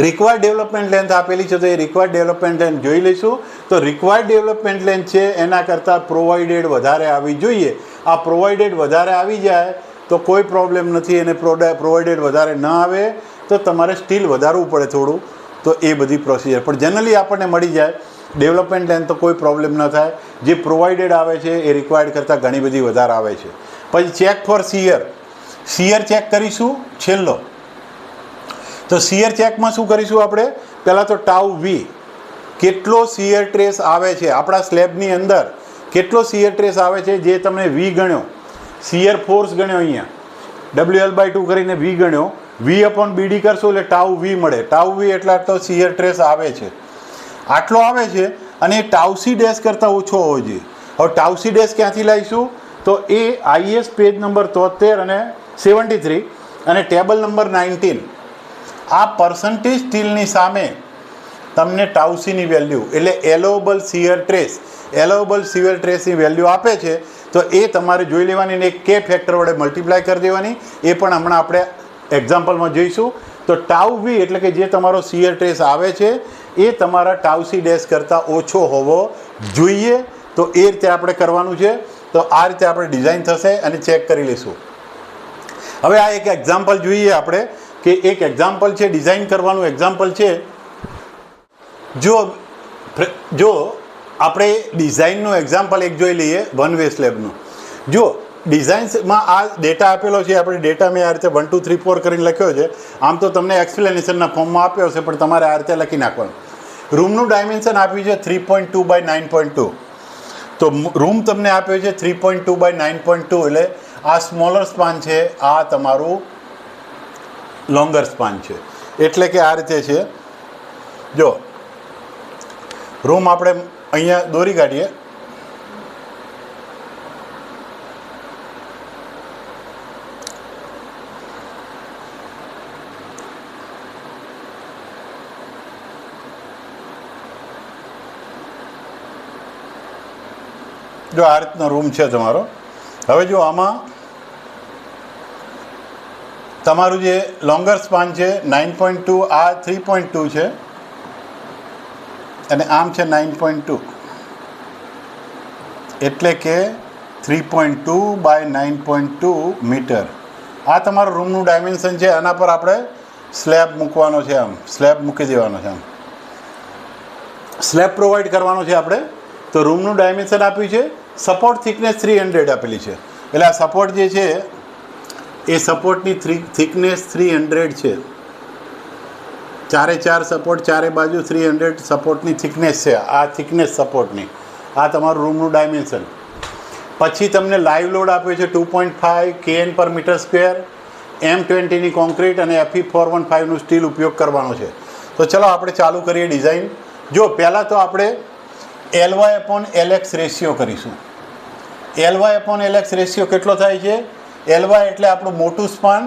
રિક્વાયર્ડ ડેવલપમેન્ટ લેન્થ આપેલી છે. તો એ રિક્વાયર્ડ ડેવલપમેન્ટ લેન્થ જોઈ લઈશું. તો રિક્વાયર્ડ ડેવલપમેન્ટ લેન્થ છે એના કરતાં પ્રોવાઇડેડ વધારે આવી જોઈએ. આ પ્રોવાઇડેડ વધારે આવી જાય તો કોઈ પ્રોબ્લેમ નથી, અને પ્રોવાઇડેડ વધારે ન આવે તો તમારે સ્ટીલ વધારવું પડે થોડું. તો એ બધી પ્રોસિજર, પણ જનરલી આપણને મળી જાય ડેવલપમેન્ટ લેન્થ, તો કોઈ પ્રોબ્લેમ ન થાય. જે પ્રોવાઇડેડ આવે છે એ રિક્વાયર્ડ કરતાં ઘણી બધી વધારે આવે છે. પછી ચેક ફોર શિયર ચેક કરીશું છેલ્લો. તો શિયર ચેકમાં શું કરીશું આપણે? પહેલાં તો ટાઉ વી, કેટલો શિયર ટ્રેસ આવે છે આપણા સ્લેબની અંદર, કેટલો શિયર ટ્રેસ આવે છે જે તમે V ગણ્યો, શિયર ફોર્સ ગણ્યો, અહીંયા WL/2 કરીને V ગણ્યો, V/BD કરશો એટલે ટાઉ V મળે. ટાઉ V એટલે આટલો શિયર ટ્રેસ આવે છે, આટલો આવે છે, અને એ ટાઉ C ડેશ કરતાં ઓછો હોવો જોઈએ. હવે ટાઉ C ડેશ ક્યાંથી લાવીશું? તો એ IS પેજ નંબર 73 અને 73 અને ટેબલ નંબર 19, આ પર્સન્ટેજ સ્ટીલની સામે તમને ટાઉ Cની વેલ્યુ એટલે એલોવેબલ શિયર ટ્રેસની વેલ્યુ આપે છે. તો એ તમારે જોઈ લેવાની ને K ફેક્ટર વડે મલ્ટીપ્લાય કરી દેવાની. એ પણ હમણાં આપણે એક્ઝામ્પલમાં જોઈશું. તો ટાઉ V એટલે કે જે તમારો શિયર ટ્રેસ આવે છે એ તમારા ટાઉ C ડેશ કરતાં ઓછો હોવો જોઈએ. તો એ રીતે આપણે કરવાનું છે. તો આ રીતે આપણે ડિઝાઇન થશે અને ચેક કરી લઈશું. હવે આ એક એક્ઝામ્પલ જોઈએ આપણે, કે એક એક્ઝામ્પલ છે ડિઝાઇન કરવાનું એક્ઝામ્પલ છે. જો આપણે ડિઝાઇનનું એક્ઝામ્પલ એક જોઈ લઈએ, વન વે સ્લેબનું. જો ડિઝાઇન્સમાં આ ડેટા આપેલો છે, આપણે ડેટા મેં આ રીતે 1 2 3 4 કરીને લખ્યો છે. આમ તો તમને એક્સપ્લેનેશનના ફોર્મમાં આપ્યો છે, પણ તમારે આ રીતે લખી નાખવાનું. રૂમનું ડાયમેન્શન આપ્યું છે 3.2 બાય 9.2. તો રૂમ તમને આપ્યો છે 3.2 બાય 9.2, એટલે આ સ્મોલર સ્પાન છે, આ તમારું લોંગર સ્પાન છે. એટલે કે આ રીતે છે. જો રૂમ આપણે અહીંયા દોરી કાઢીએ. જો આ રીતનો રૂમ છે તમારો. હવે જો આમાં તમારું જે લોંગર સ્પાન છે 9.2, આ 3.2 છે, અને આમ છે 9.2, એટલે કે 3.2 બાય 9.2 મીટર. આ તમારું રૂમનું ડાયમેન્શન છે. આના પર આપણે સ્લેબ મૂકવાનો છે, આમ સ્લેબ મૂકી દેવાનો છે, આમ સ્લેબ પ્રોવાઈડ કરવાનો છે આપણે. તો રૂમનું ડાયમેન્શન આપ્યું છે. સપોર્ટ થિકનેસ 300 આપેલી છે. એટલે આ સપોર્ટ જે છે એ સપોર્ટની થિકનેસ 300 છે. ચારે ચાર સપોર્ટ, ચારે બાજુ 300 સપોર્ટની થિકનેસ છે. આ થિકનેસ સપોર્ટની આ તમારું રૂમનું ડાયમેન્શન. પછી તમને લાઈવ લોડ આપ્યો છે 2.5 kN પર મીટર સ્ક્વેર, M20ની કોન્ક્રીટ અને Fe415નું સ્ટીલ ઉપયોગ કરવાનો છે. તો ચલો આપણે ચાલુ કરીએ ડિઝાઇન. જો પહેલાં તો આપણે LY/LX રેશિયો કરીશું. LY/LX રેશિયો કેટલો થાય છે? LY એટલે આપણું મોટું સ્પાન,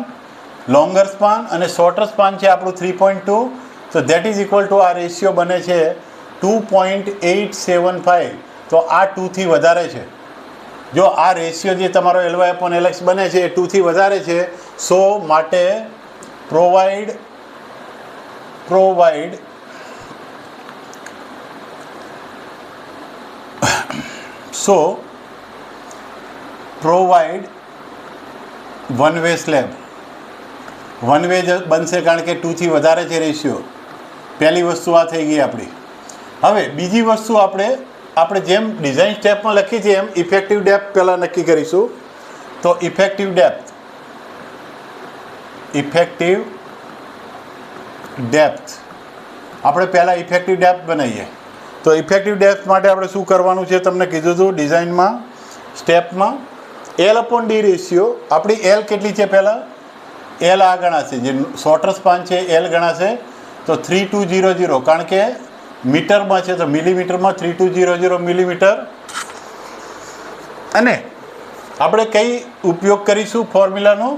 લોંગર સ્પાન, અને શોર્ટર સ્પાન છે આપણું 3.2. તો ધેટ ઇઝ ઇક્વલ ટુ આ રેશિયો બને છે 2.875. તો આ 2થી વધારે છે. જો આ રેશિયો જે તમારો LY/LX બને છે એ 2થી વધારે છે. સો માટે પ્રોવાઈડ 1 વે સ્લેબ. 1 વે બનશે કારણ કે 2થી વધારે છે રેશિયો. પહેલી વસ્તુ આ થઈ ગઈ આપણી. હવે બીજી વસ્તુ આપણે જેમ ડિઝાઇન સ્ટેપમાં લખી છે એમ ઇફેક્ટિવ ડેપ્થ પહેલાં નક્કી કરીશું. તો ઇફેક્ટિવ ડેપ્થ આપણે પહેલાં ઇફેક્ટિવ ડેપ્થ બનાવીએ. તો ઇફેક્ટિવ ડેપ્થ માટે આપણે શું કરવાનું છે તમને કીધું હતું ડિઝાઇનમાં સ્ટેપમાં. L/D રેશિયો આપણી L કેટલી છે? પહેલાં L આ ગણાશે, જે શોર્ટર સ્પાન છે L ગણાશે. તો 3200 કારણ કે મીટરમાં છે તો મિલીમીટરમાં 3200 મિલીમીટર. અને આપણે કઈ ઉપયોગ કરીશું ફોર્મ્યુલાનો?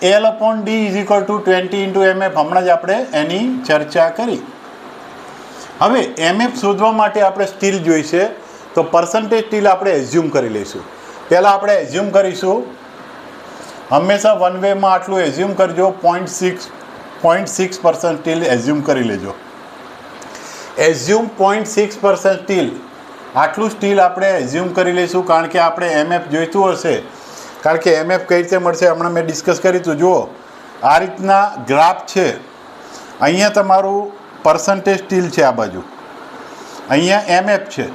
L/D = 20 × MF. હમણાં જ આપણે એની ચર્ચા કરી. હવે MF શોધવા માટે આપણે સ્ટીલ જોઈશે. તો પર્સન્ટેજ સ્ટીલ આપણે એઝ્યુમ કરી લઈશું. પહેલાં આપણે એઝ્યુમ કરીશું, હંમેશા 1 વેમાં આટલું એઝ્યુમ કરજો, 0.6% સ્ટીલ એઝ્યુમ કરી લેજો. Assume 0.6% steel. આટલું સ્ટીલ આપણે એઝ્યુમ કરી લઈશું કારણ કે આપણે MF જોઈતું હશે. કારણ કે MF કઈ રીતે મળશે હમણાં મેં ડિસ્કસ કર્યું હતું. જુઓ આ રીતના ગ્રાફ છે. અહીંયા તમારું પર્સન્ટેજ સ્ટીલ છે, આ બાજુ અહીંયા MF છે,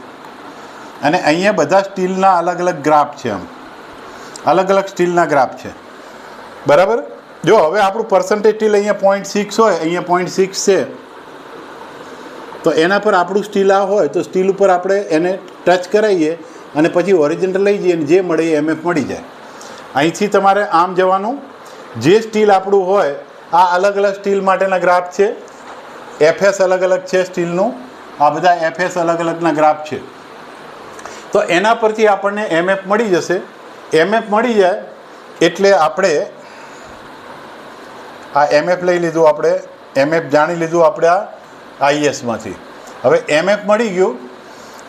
અને અહીંયા બધા સ્ટીલના અલગ અલગ ગ્રાફ છે. આમ અલગ અલગ સ્ટીલના ગ્રાફ છે, બરાબર. જો હવે આપણું પર્સન્ટેજ સ્ટીલ અહીંયા 0.6 હોય, અહીંયા 0.6 છે. તો એના પર આપણું સ્ટીલ આ હોય તો સ્ટીલ ઉપર આપણે એને ટચ કરાવીએ અને પછી ઓરિજિનલ લઈ જઈએ અને જે મળે એ MF મળી જાય. અહીંથી તમારે આમ જવાનું. જે સ્ટીલ આપણું હોય આ અલગ અલગ સ્ટીલ માટેના ગ્રાફ છે. FS અલગ અલગ છે સ્ટીલનું. આ બધા FS અલગ અલગના ગ્રાફ છે. તો એના પરથી આપણને MF મળી જશે. MF મળી જાય એટલે આપણે આ MF લઈ લીધું. આપણે MF જાણી લીધું આપણે આ ISમાંથી. હવે MF મળી ગયું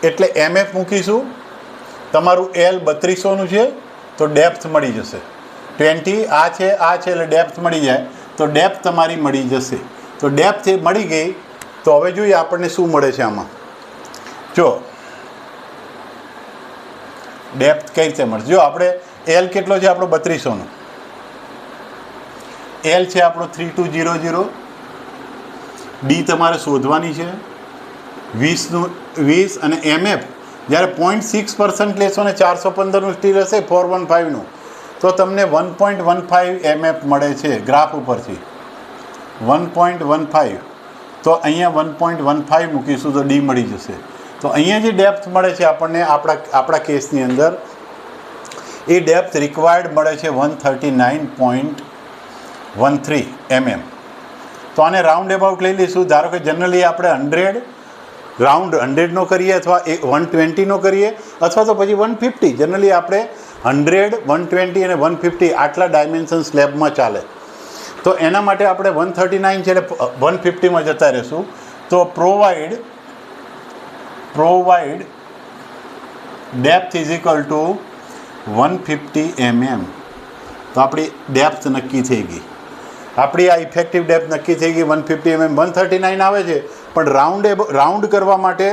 એટલે MF મૂકીશું. તમારું L 3200નું છે તો ડેપ્થ મળી જશે 20. આ છે એટલે ડેપ્થ મળી જાય તો ડેપ્થ તમારી મળી જશે. તો ડેપ્થ મળી ગઈ. તો હવે જોઈએ આપણને શું મળે છે આમાં. જો ડેપ્થ કઈ રીતે મળશે. જો આપણે L કેટલો છે આપણો 3200નો. L છે આપણો 3200. D તમારે શોધવાની છે 20 અને MF જ્યારે 0.6% લેશો ને 415નું સ્ટીલ હશે 415નું તો તમને 1.15 MF મળે છે ગ્રાફ ઉપરથી. 1.15. તો અહીંયા 1.15 મૂકીશું તો D મળી જશે. તો અહીંયા જે ડેપ્થ મળે છે આપણને આપણા કેસની અંદર એ ડેપ્થ રિક્વાયર્ડ મળે છે 139.13 mm. તો આને રાઉન્ડ એબાઉટ લઈ લઈશું. ધારો કે જનરલી આપણે 100 રાઉન્ડ 100નો કરીએ અથવા 120નો કરીએ અથવા તો પછી 150. જનરલી આપણે 100, 120 અને 150 આટલા ડાયમેન્શન સ્લેબમાં ચાલે. તો એના માટે આપણે 139 છે એટલે 150માં જતા રહીશું. તો provide depth is equal two 150 mm. તો આપણી ડેપ્થ નક્કી થઈ ગઈ. આપણી આ ઇફેક્ટિવ ડેપ્થ નક્કી થઈ ગઈ 150 mm. 139 આવે છે પણ રાઉન્ડ કરવા માટે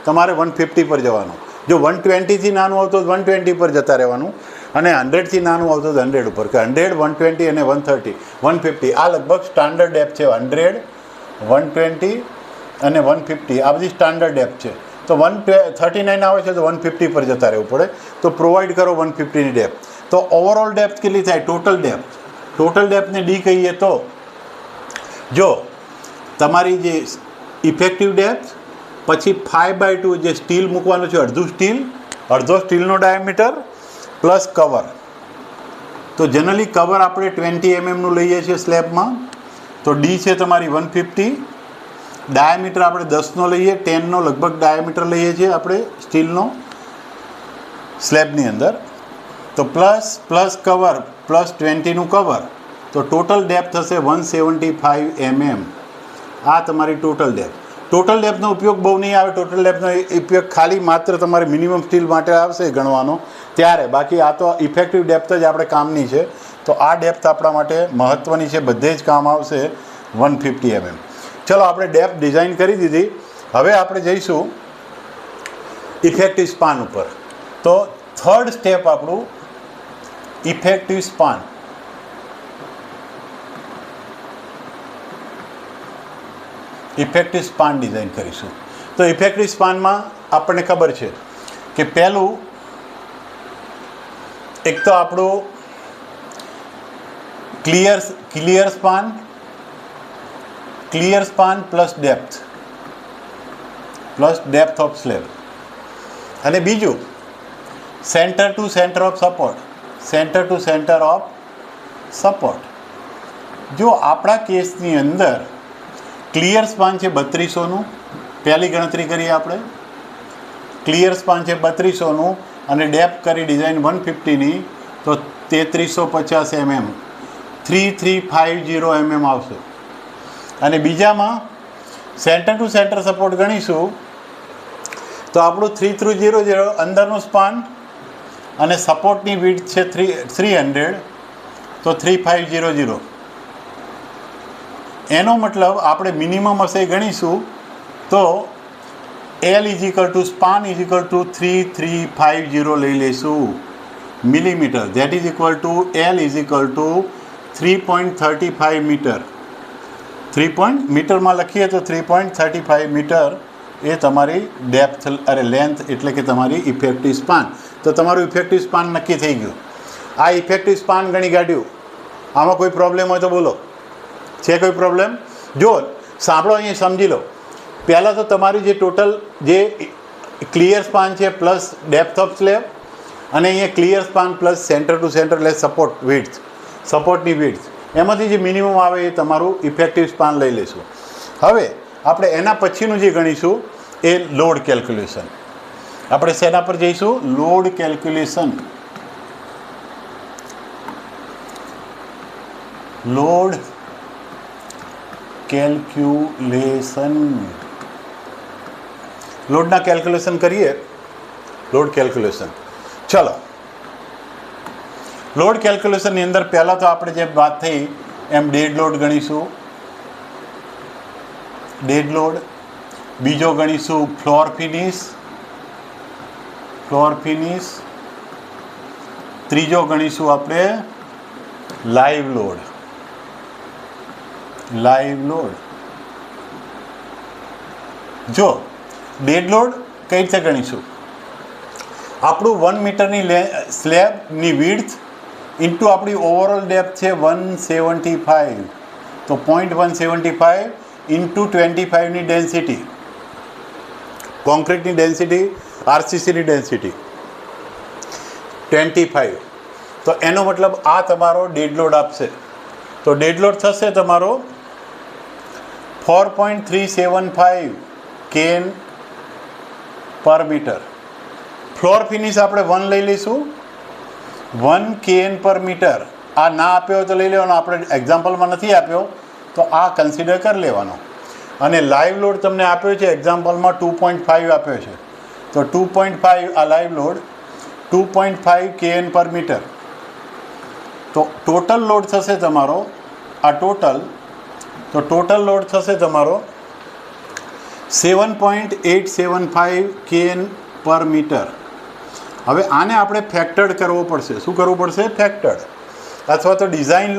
તમારે 150 પર જવાનું. જો 120થી નાનું આવતું તો 120 પર જતા રહેવાનું અને 100થી નાનું આવતું તો 100 ઉપર. કે 100, 120 અને 130, 150 આ લગભગ સ્ટાન્ડર્ડ ડેપ્થ છે. 100, 120 અને 150 આ બધી સ્ટાન્ડર્ડ ડેપ્થ છે. તો 139 આવે છે તો 150 પર જતા રહેવું પડે. તો પ્રોવાઈડ કરો 150ની ડેપ્થ. તો ઓવરઓલ ડેપ્થ કેટલી થાય? ટોટલ ડેપ્થને ડી કહીએ તો જો તમારી જે ઇફેક્ટિવ ડેપ્થ પછી 5/2 જે સ્ટીલ મૂકવાનું છે, અડધો સ્ટીલનો ડાયામીટર પ્લસ કવર. તો જનરલી કવર આપણે 20 mm લઈએ છીએ સ્લેબમાં, તો ડી છે તમારી 150. ડાયામીટર આપણે 10નો લઈએ, 10નો લગભગ ડાયામીટર લઈએ છીએ આપણે સ્ટીલનો સ્લેબની અંદર. તો પ્લસ કવર પ્લસ 20નું કવર, તો ટોટલ ડેપ્થ થશે 175 mm. આ તમારી ટોટલ ડેપ્થનો ઉપયોગ બહુ નહીં આવે. ટોટલ ડેપ્થનો ઉપયોગ ખાલી માત્ર તમારે મિનિમમ સ્ટીલ માટે આવશે ગણવાનો ત્યારે. બાકી આ તો ઇફેક્ટિવ ડેપ્થ જ આપણે કામની છે. તો આ ડેપ્થ આપણા માટે મહત્ત્વની છે, બધે જ કામ આવશે 150 mm. ચલો આપણે ડેપ્થ ડિઝાઇન કરી દીધી. હવે આપણે જઈશું ઇફેક્ટિવ સ્પાન ઉપર. તો થર્ડ સ્ટેપ આપણું effective span. Effective span design કરીશું. તો ઇફેક્ટિવ સ્પાનમાં આપણને ખબર છે કે પહેલું એક તો આપણું clear span plus depth of slab, અને બીજું centre to centre of support. જો આપણા કેસની અંદર ક્લિયર સ્પાન છે 3200નું, પહેલી ગણતરી કરીએ આપણે. ક્લિયર સ્પાન છે 3200નું અને ડેપ્થ કરી ડિઝાઇન 150ની, તો 3350 mm, 3350 mm આવશે. અને બીજામાં સેન્ટર ટુ સેન્ટર સપોર્ટ ગણીશું તો આપણું 3300 અંદરનું સ્પાન અને સપોર્ટની વિડ્થ છે 300, તો 3500. એનો મતલબ આપણે મિનિમમ હશે ગણીશું તો L સ્પાન 3350 લઈ લઈશું millimetre. That is equal to L 3.35 metre. મીટરમાં લખીએ તો 3.35 મીટર એ તમારી લેન્થ એટલે કે તમારી ઇફેક્ટિવ સ્પાન. તો તમારું ઇફેક્ટિવ સ્પાન નક્કી થઈ ગયું. આ ઇફેક્ટિવ સ્પાન ગણી કાઢ્યું. આમાં કોઈ પ્રોબ્લેમ હોય તો બોલો, છે કોઈ પ્રોબ્લેમ? જો સાંભળો, અહીંયા સમજી લો. પહેલાં તો તમારી જે ટોટલ જે ક્લિયર સ્પાન છે પ્લસ ડેપ્થ ઓફ સ્લેબ, અને અહીંયા clear span plus centre to centre એટલે સપોર્ટની વિડ્થ, એમાંથી જે મિનિમમ આવે એ તમારું ઇફેક્ટિવ સ્પાન લઈ લઈશું. હવે આપણે એના પછીનું જે ગણીશું એ લોડ કેલ્ક્યુલેશન. આપણે શેના પર જઈશું? Load calculation. લોડના કેલ્ક્યુલેશન કરીએ. Load calculation. ચલો, લોડ કેલ્ક્યુલેશનની અંદર પહેલાં તો આપણે જે વાત થઈ એમ ડેડ લોડ ગણીશું. બીજો ગણીશું ફ્લોર ફિનિશ. ત્રીજો ગણીશું આપણે લાઈવ લોડ. જો ડેડ લોડ કઈ રીતે ગણીશું? આપણું 1 મીટરની સ્લેબની વિડ્થ ઇન્ટુ આપણી ઓવરઓલ ડેપ્થ છે 175, તો 0.175 ઇન્ટુ 25ની ડેન્સિટી, કોન્ક્રીટની ડેન્સિટી, આરસીસીની ડેન્સિટી 25. તો એનો મતલબ આ તમારો ડેડ લોડ આપશે. તો ડેડ લોડ થશે તમારો 4.375 kN પર મીટર. ફ્લોર ફિનિશ આપણે 1 લઈ લઈશું, 1 kN પર મીટર. આ ના આપ્યો તો લઈ લેવાનો, આપણે એક્ઝામ્પલમાં નથી આપ્યો તો આ કન્સિડર કરી લેવાનો. અને લાઈવ લોડ તમને આપ્યો છે એક્ઝામ્પલમાં 2.5 આપ્યો છે, તો 2.5 આ લાઈવ લોડ 2.5 kN પર મીટર. તો ટોટલ લોડ થશે તમારો ટોટલ લોડ થશે તમારો 7.875 kN પર મીટર. હવે આને આપણે ફેક્ટર્ડ કરવો પડશે. શું કરવું પડશે? ફેક્ટર્ડ, અથવા તો ડિઝાઇન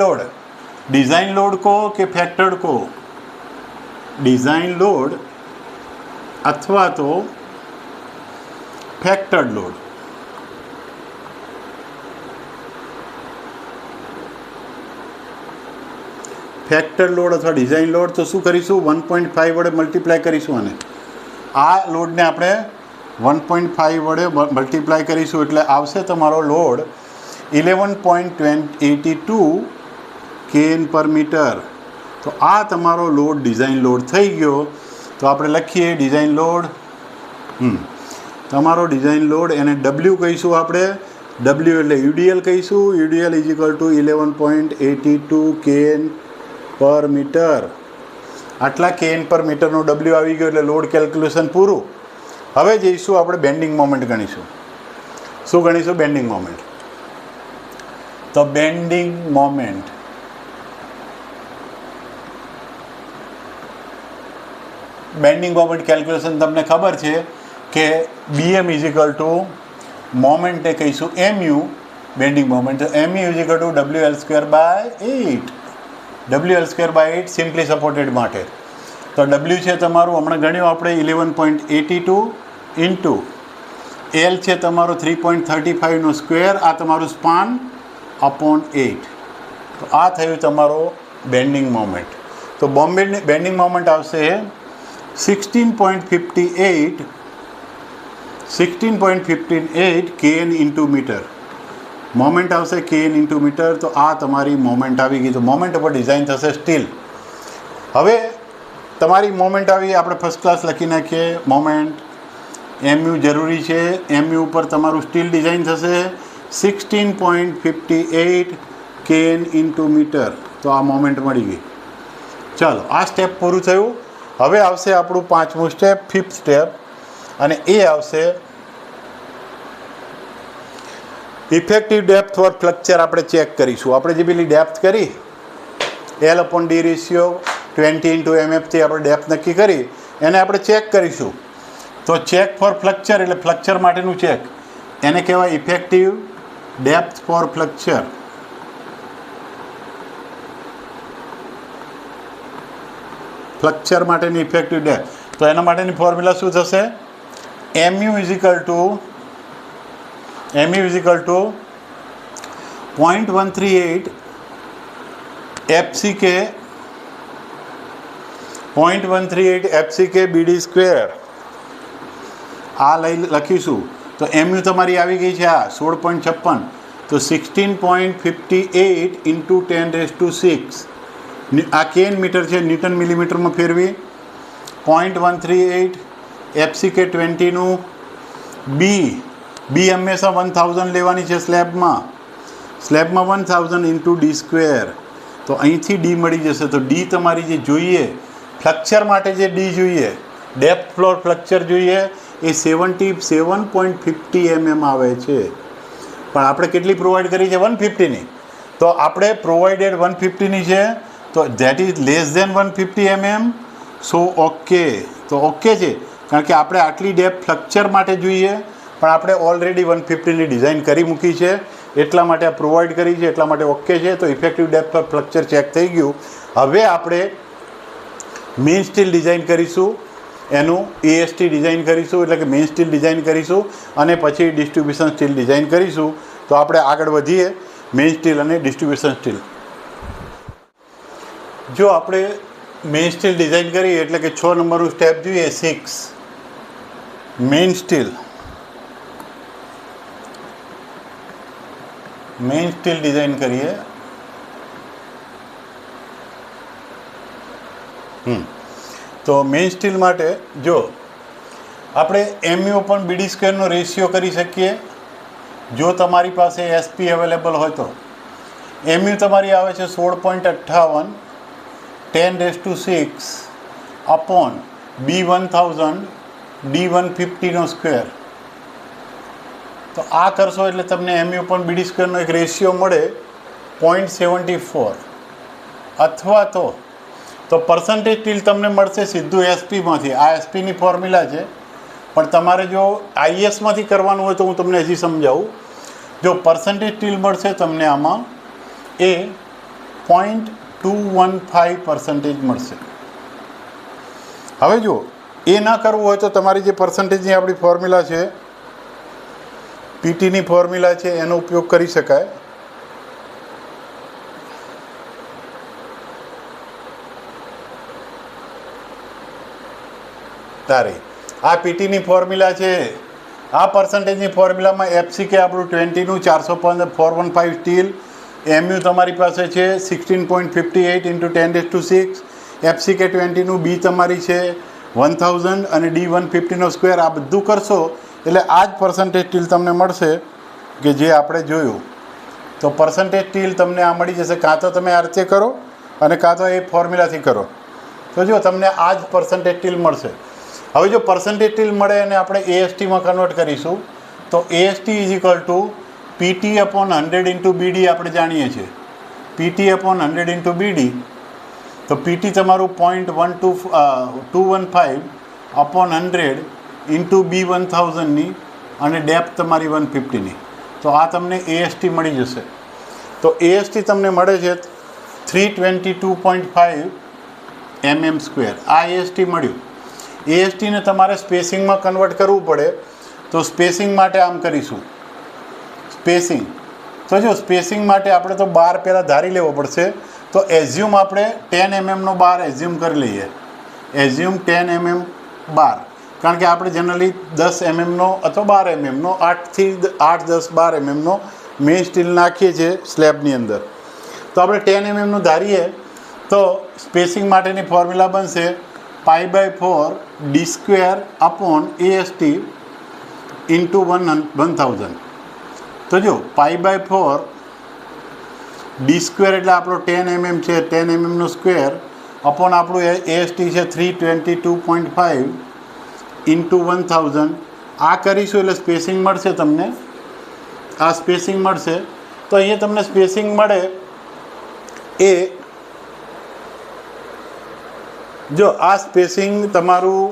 લોડ કહો કે ફેક્ટર્ડ કહો. ડિઝાઇન લોડ અથવા તો ફેક્ટર્ડ લોડ. ફેક્ટર લોડ અથવા ડિઝાઇન લોડ, તો શું કરીશું 1.5 વડે મલ્ટીપ્લાય કરીશું અને આ લોડને આપણે 1.5 વડે મલ્ટીપ્લાય કરીશું એટલે આવશે તમારો લોડ 11.82 kN પર મીટર. તો આ તમારો લોડ ડિઝાઇન લોડ થઈ ગયો. તો આપણે લખીએ ડિઝાઇન લોડ, તમારો ડિઝાઇન લોડ એને W કહીશું આપણે, W એટલે UDL કહીશું, UDL is equal two 11.82 kN પર મીટર. આટલા kN પર મીટરનો W આવી ગયો એટલે લોડ કેલ્ક્યુલેશન પૂરું. હવે જઈશું આપણે બેન્ડિંગ મોમેન્ટ ગણીશું. શું ગણીશું? Bending moment. તો બેન્ડિંગ મોમેન્ટ કેલ્ક્યુલેશન તમને ખબર છે કે BM ઇઝ ઇક્વલ ટુ મોમેન્ટે કહીશું MU, બેન્ડિંગ મોમેન્ટ. તો MU is equal two WL²/8, WL²/8 simply supported માટે. તો W છે તમારું, હમણાં ગણ્યું આપણે 11.82 ઇન્ટુ L છે તમારો 3.35નો સ્ક્વેર, આ તમારું સ્પાન અપોન 8. તો આ થયું તમારો બેન્ડિંગ મોમેન્ટ. તો બેન્ડિંગ મોમેન્ટ આવશે 16.58 kN ઇન્ટુ મીટર. મોમેન્ટ આવશે kN ઇન્ટુ મીટર. તો આ તમારી મોમેન્ટ આવી ગઈ. તો મોમેન્ટ ઉપર ડિઝાઇન થશે સ્ટીલ. હવે તમારી મોમેન્ટ આવી, આપણે ફર્સ્ટ ક્લાસ લખી નાખીએ. મોમેન્ટ MU જરૂરી છે, MU ઉપર તમારું સ્ટીલ ડિઝાઇન થશે 16.58 kN ઇન્ટુ મીટર. તો આ મોમેન્ટ મળી ગઈ. ચાલો, આ સ્ટેપ પૂરું થયું. હવે આવશે આપણું પાંચમું સ્ટેપ, ફિફ્થ સ્ટેપ, અને એ આવશે ઇફેક્ટિવ ડેપ્થ ફોર ફ્લેક્ચર. આપણે ચેક કરીશું. આપણે જે પેલી ડેપ્થ કરી L/D રેશિયો 20 × MFથી આપણે ડેપ્થ નક્કી કરી, એને આપણે ચેક કરીશું. તો ચેક ફોર ફ્લેક્ચર એટલે ફ્લેક્ચર માટેનું ચેક, એને કહેવાય effective depth for flexure. Flexure માટેની ઇફેક્ટિવ ડેપ્થ. તો એના માટેની ફોર્મ્યુલા શું થશે? MU is equal to 0.138 FCK BD². આ લખીશું. તો MU તમારી આવી ગઈ છે આ 16.56. તો 16.58 ઇન્ટુ 10⁶. આ kN મીટર છે, ન્યૂટન મિલીમીટરમાં ફેરવી. 0.138 FCK 20નું B હંમેશા 1000 લેવાની છે સ્લેબમાં 1000 ઇન્ટુ D². તો અહીંથી D મળી જશે. તો D તમારી જે જોઈએ ફ્લેક્ચર માટે, જે D જોઈએ, ડેપ્થ ફ્લોર ફ્લેક્ચર જોઈએ, એ 77.50 mm આવે છે. પણ આપણે કેટલી પ્રોવાઈડ કરી છે? 150ની. તો આપણે પ્રોવાઈડેડ 150ની છે. તો that is less than 150 mm. So okay. તો ઓકે છે, કારણ કે આપણે આટલી ડેપ્થ ફ્લેક્ચર માટે જોઈએ, પણ આપણે ઓલરેડી 150ની ડિઝાઇન કરી મૂકી છે, એટલા માટે આ પ્રોવાઈડ કરી છે, એટલા માટે ઓકે છે. તો effective depth of flexure check થઈ ગયું. હવે આપણે મેઇન સ્ટીલ ડિઝાઇન કરીશું, એનું AST ડિઝાઇન કરીશું, એટલે કે મેઇન સ્ટીલ ડિઝાઇન કરીશું, અને પછી ડિસ્ટ્રીબ્યુશન સ્ટીલ ડિઝાઇન કરીશું. તો આપણે આગળ વધીએ, મેઇન સ્ટીલ અને ડિસ્ટ્રીબ્યુશન સ્ટીલ. જો આપણે મેઇન સ્ટીલ ડિઝાઇન કરીએ એટલે કે 6 નંબરનું સ્ટેપ જોઈએ, 6 મેઇન સ્ટીલ ડિઝાઇન કરીએ. તો મેઇન સ્ટીલ માટે જો આપણે MU પણ BD² નો રેશિયો કરી શકીએ. જો તમારી પાસે SP અવેલેબલ હોય તો MU તમારી આવે છે 16.58 10⁶ અપોન B1000 D150નો સ્ક્વેર. તો આ કરશો એટલે તમને MU પણ BD² નો એક રેશિયો મળે 0.74. અથવા તો પર્સન્ટેજ સ્ટીલ તમને મળશે સીધું SPમાંથી. આ SPની ફોર્મ્યુલા છે, પણ તમારે જો ISમાંથી કરવાનું હોય તો હું તમને હજી સમજાવું. જો પર્સન્ટેજ સ્ટીલ મળશે તમને આમાં એ 0.215% મળશે. હવે જો એ ના કરવું હોય તો તમારી જે પર્સન્ટેજની આપણી ફોર્મ્યુલા છે, પીટીની ફોર્મ્યુલા છે, એનો ઉપયોગ કરી શકાય. તારી આ પીટીની ફોર્મ્યુલા છે. આ પર્સન્ટેજની ફોર્મ્યુલામાં એફસીકે આપણું 20નું 415 સ્ટીલ, એમયુ તમારી પાસે છે 16.58 × 10⁶, એફસીકે 20નું બી તમારી છે 1000 અને ડી 150નો સ્ક્વેર. આ બધું કરશો એટલે આ જ પર્સન્ટેજ સ્ટીલ તમને મળશે કે જે આપણે જોયું. તો પર્સન્ટેજ સ્ટીલ તમને આ મળી જશે. કાં તો તમે આ રીતે કરો અને કાં તો એ ફોર્મ્યુલાથી કરો, તો જો તમને આ જ પર્સન્ટેજ સ્ટીલ મળશે. હવે જો પર્સન્ટેજ સ્ટીલ મળે અને આપણે એએસટીમાં કન્વર્ટ કરીશું તો AST is equal to PT upon 100 × BD આપણે જાણીએ છીએ. પીટી અપોન 100 × બીડી, તો પીટી તમારું 0.215 અપોન 100 × બી 1000ની અને ડેપ્થ તમારી 150ની. તો આ તમને એએસટી મળી જશે. તો એએસટી તમને મળે છે 322.5 mm². આ એએસટી મળ્યું. એએસટીને તમારે સ્પેસિંગમાં કન્વર્ટ કરવું પડે, તો સ્પેસિંગ માટે આમ કરીશું. સ્પેસિંગ તો જો સ્પેસિંગ માટે આપણે તો બાર પહેલાં ધારી લેવો પડશે. તો એઝ્યુમ આપણે 10 mm બાર એઝ્યુમ કરી લઈએ. એઝ્યુમ 10 mm બાર, કારણ કે આપણે જનરલી 10 mm અથવા 12 mm 8 10 12 mm મેઇન સ્ટીલ નાખીએ છીએ સ્લેબની અંદર. તો આપણે 10 mm ધારીએ તો સ્પેસિંગ માટેની ફોર્મ્યુલા બનશે π/4 d² અપોન એએસટી ઇન્ટુ 1000. તો જો π/4 d² એટલે આપણો 10 mm છે, 10 mm સ્ક્વેર અપોન આપણું એએસટી છે 322.5 ઇન્ટુ 1000. આ કરીશું એટલે સ્પેસિંગ મળશે તમને. આ સ્પેસિંગ મળશે. તો અહીંયા તમને સ્પેસિંગ મળે એ જો આ સ્પેસિંગ તમારું